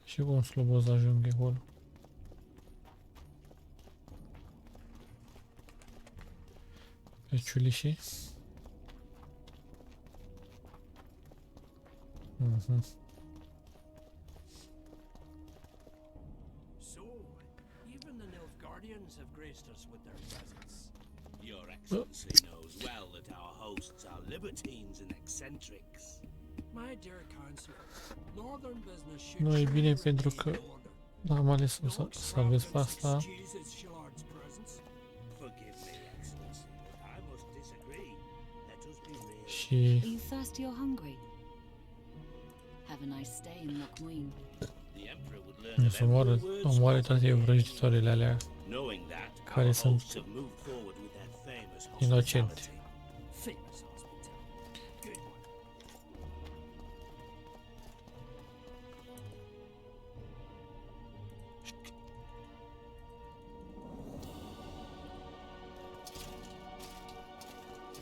Speaker 1: Și cum slobos ajung acolo? Pe ciulișii?
Speaker 2: So, even the Nilfgaardians have graced us with their presence.
Speaker 13: Your Excellency knows well that our hosts are libertines and eccentrics.
Speaker 2: My dear counselor, northern business should
Speaker 1: Nu e bine
Speaker 2: surely
Speaker 1: pentru
Speaker 2: remain
Speaker 1: că
Speaker 2: in order.
Speaker 1: am ales să
Speaker 2: Don't
Speaker 1: salvez pe
Speaker 2: Providence
Speaker 1: asta.
Speaker 2: excuses Shillard's presence.
Speaker 13: Forgive me, Excellency, but I must disagree. Let us be real.
Speaker 1: Și
Speaker 7: Are you thirsty or hungry? Have a nice stay in Lochmuin.
Speaker 13: The Emperor would learn
Speaker 1: nu
Speaker 13: of
Speaker 1: să moară,
Speaker 13: every word
Speaker 1: omoare
Speaker 13: spoken
Speaker 1: toate
Speaker 13: here.
Speaker 1: vrăjitoarele alea
Speaker 13: Knowing that,
Speaker 1: care
Speaker 13: our
Speaker 1: sunt
Speaker 13: hosts have moved forward with their famous
Speaker 1: inocente.
Speaker 13: hospitality.
Speaker 2: Famous hospitality. Good one.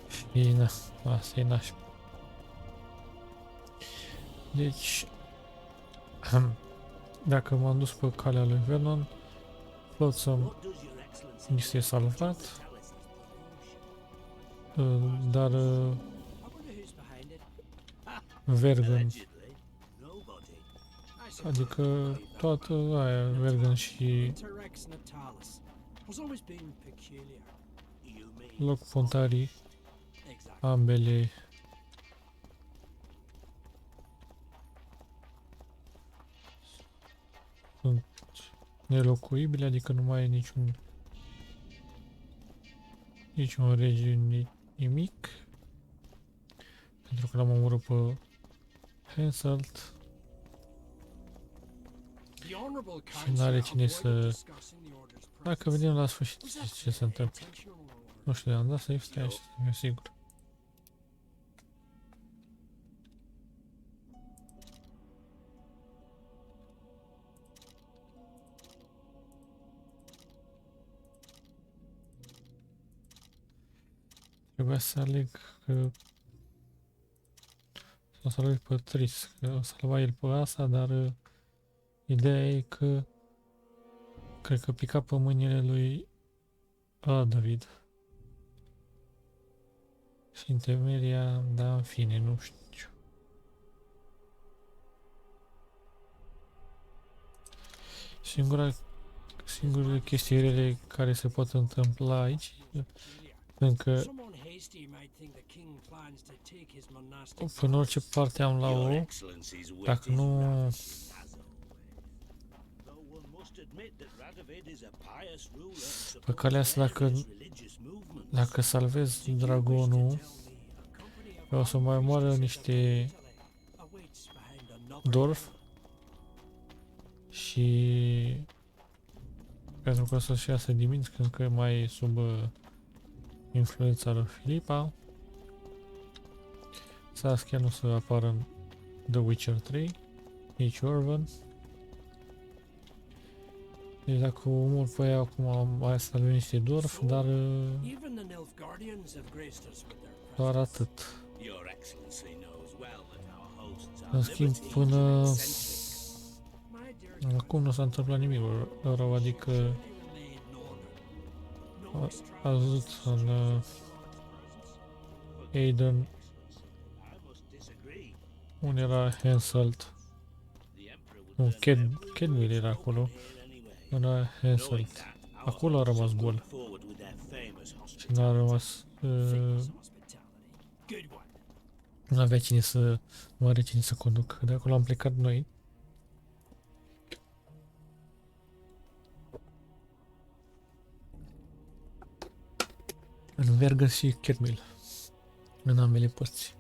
Speaker 1: Și na, asta e nașpa. Deci, dacă m-am dus pe calea lui Vernon, pot să
Speaker 13: What does your Excellency
Speaker 1: mi se salvat,
Speaker 13: hospitality's promotion?
Speaker 1: dar
Speaker 2: I wonder who's behind it.
Speaker 1: Vergon,
Speaker 13: Allegedly, nobody.
Speaker 2: I suppose
Speaker 1: adică
Speaker 2: I believe that.
Speaker 1: toată aia, Vergon și
Speaker 2: Interrex Natalis has always been peculiar.
Speaker 13: You mean
Speaker 1: loc fontarii,
Speaker 2: Exactly.
Speaker 1: ambele sunt nelocuibile, adică nu mai e niciun rege, nimic, pentru că l-am omorât pe Henselt
Speaker 2: The Honorable
Speaker 1: și
Speaker 2: Council
Speaker 1: n-are cine
Speaker 2: avoided
Speaker 1: să...
Speaker 2: discussing the order's
Speaker 1: Dacă
Speaker 2: presence.
Speaker 1: vedem la sfârșit
Speaker 2: Was that
Speaker 1: ce se întâmplă.
Speaker 2: intentional or-
Speaker 1: Nu știu, am dat să-i stai așa, e sigur. Trebuia să aleg că o să aleg pe Tris, că o să salva el pe asta, dar ideea e că cred că pica pe mâinile lui David. Și în temeria, da, în fine, nu știu. Singurele chestii rele care se pot întâmpla aici, încă
Speaker 2: Someone hasty might think the king plans to take his monastic
Speaker 1: în orice parte am la
Speaker 13: your
Speaker 1: o,
Speaker 13: Excellency's wit
Speaker 1: dacă
Speaker 13: is
Speaker 1: nu
Speaker 13: rapid as always. Though one must admit that Radovid is a pious ruler and
Speaker 1: pe calea asta,
Speaker 13: supports various religious movements.
Speaker 1: dacă salvez dragonul, o să mai moară niște
Speaker 2: awaits behind another
Speaker 1: Dorf și pentru că o să-și iasă diminți când că mai e sub influența lui Filipa. Saskia nu o să apară în The Witcher 3, nici Orvan. Deci dacă omor pe ea acum mai salvez niște Dorf, dar
Speaker 2: Even the Nilfgaardians have graced us with their
Speaker 1: doar
Speaker 2: presence.
Speaker 1: atât.
Speaker 13: Your Excellency knows well that our hosts are
Speaker 1: În schimb,
Speaker 13: libertines
Speaker 1: până
Speaker 13: and eccentrics.
Speaker 2: My dear
Speaker 1: acum nu s-a întâmplat nimic rău, adică
Speaker 2: remain in order. No
Speaker 1: a văzut în Aiden
Speaker 13: I must disagree.
Speaker 1: unde era Henselt,
Speaker 13: The Emperor would
Speaker 1: nu,
Speaker 13: learn of every
Speaker 1: Kedwil
Speaker 13: word
Speaker 1: era
Speaker 13: spoken
Speaker 1: acolo,
Speaker 13: here anyway.
Speaker 1: era
Speaker 13: Knowing
Speaker 1: Henselt,
Speaker 13: that, our
Speaker 1: acolo a
Speaker 13: hosts
Speaker 1: rămas
Speaker 13: have
Speaker 1: gol
Speaker 13: moved forward with their famous
Speaker 1: și
Speaker 13: hospitality.
Speaker 1: n-a rămas,
Speaker 2: famous hospitality. Good one.
Speaker 1: nu avea cine să, nu are cine să conducă, de acolo am plecat noi. În Verga și Kedmil, în ambele părți.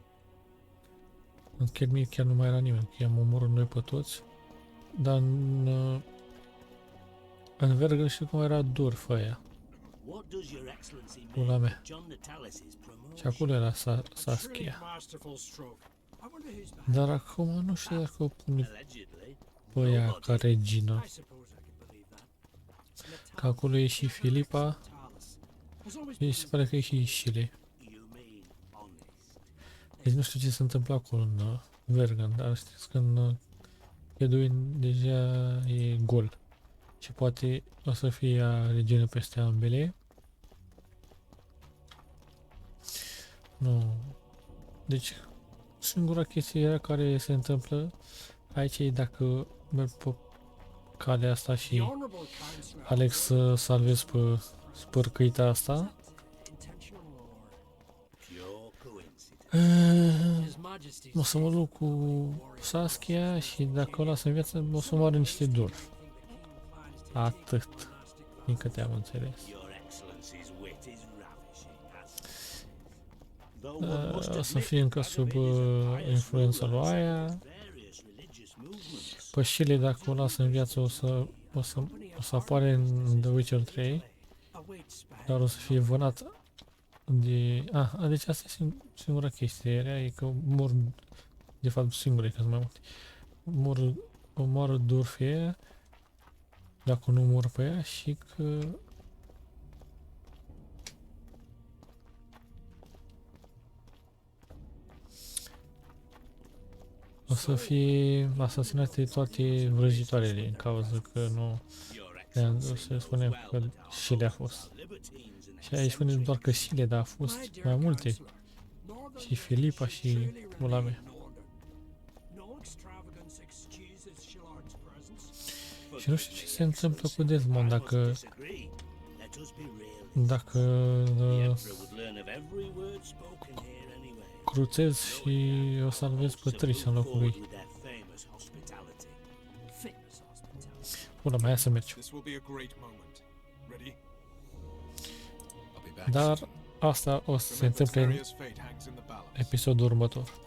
Speaker 1: În Kedmil chiar nu mai era nimeni, că i-am omorât noi pe toți, dar în Verga știu cum era Dorf aia.
Speaker 13: What does your excellency
Speaker 1: Pula
Speaker 13: make
Speaker 1: mea.
Speaker 13: of John Natalis's
Speaker 1: Și
Speaker 13: promotion?
Speaker 1: acolo era
Speaker 2: A truly
Speaker 1: Saskia.
Speaker 2: masterful stroke. I wonder who's behind
Speaker 1: Dar acum nu știu dacă o pune
Speaker 13: Allegedly.
Speaker 1: pe ea ca regină.
Speaker 2: I suppose I could believe that.
Speaker 1: Că acolo e și Filipa.
Speaker 2: Natalis has always
Speaker 1: Mi
Speaker 2: been
Speaker 1: se pare că e și Shile.
Speaker 13: You mean honest?
Speaker 1: Deci nu știu ce se întâmplă acolo în Vernon, dar știți că în Edwin deja e gol. Și poate o să fie ea regină peste ambele. Nu. Deci, singura chestie care se întâmplă aici e dacă merg pe calea asta și Alex să salvez pe spărcăita asta. O să mă lupt cu Saskia și dacă o las în viață o să moară niște dulfi. Atât. Din câte am înțeles. O să fie încă sub influența lui aia. Pășile, dacă o las în viață, o să apare în The Witcher 3. Dar o să fie vânat de... deci asta e singura chestie. Rea e că mor... De fapt, singure, că sunt mai multe. Omoară dulfii aia. Dacă nu mor pe ea și că... O să fie asasinate toate vrăjitoarele în cauza că nu... Se spune că Shile a fost. Și aici spune doar că Shile, dar a fost mai multe. Și Filipa și mula mea. Și nu știu ce se întâmplă cu Desmond dacă cruțez și o salvez pe Trish în locul lui. Pula mea, să mergi. Dar asta o să se întâmple în episodul următor.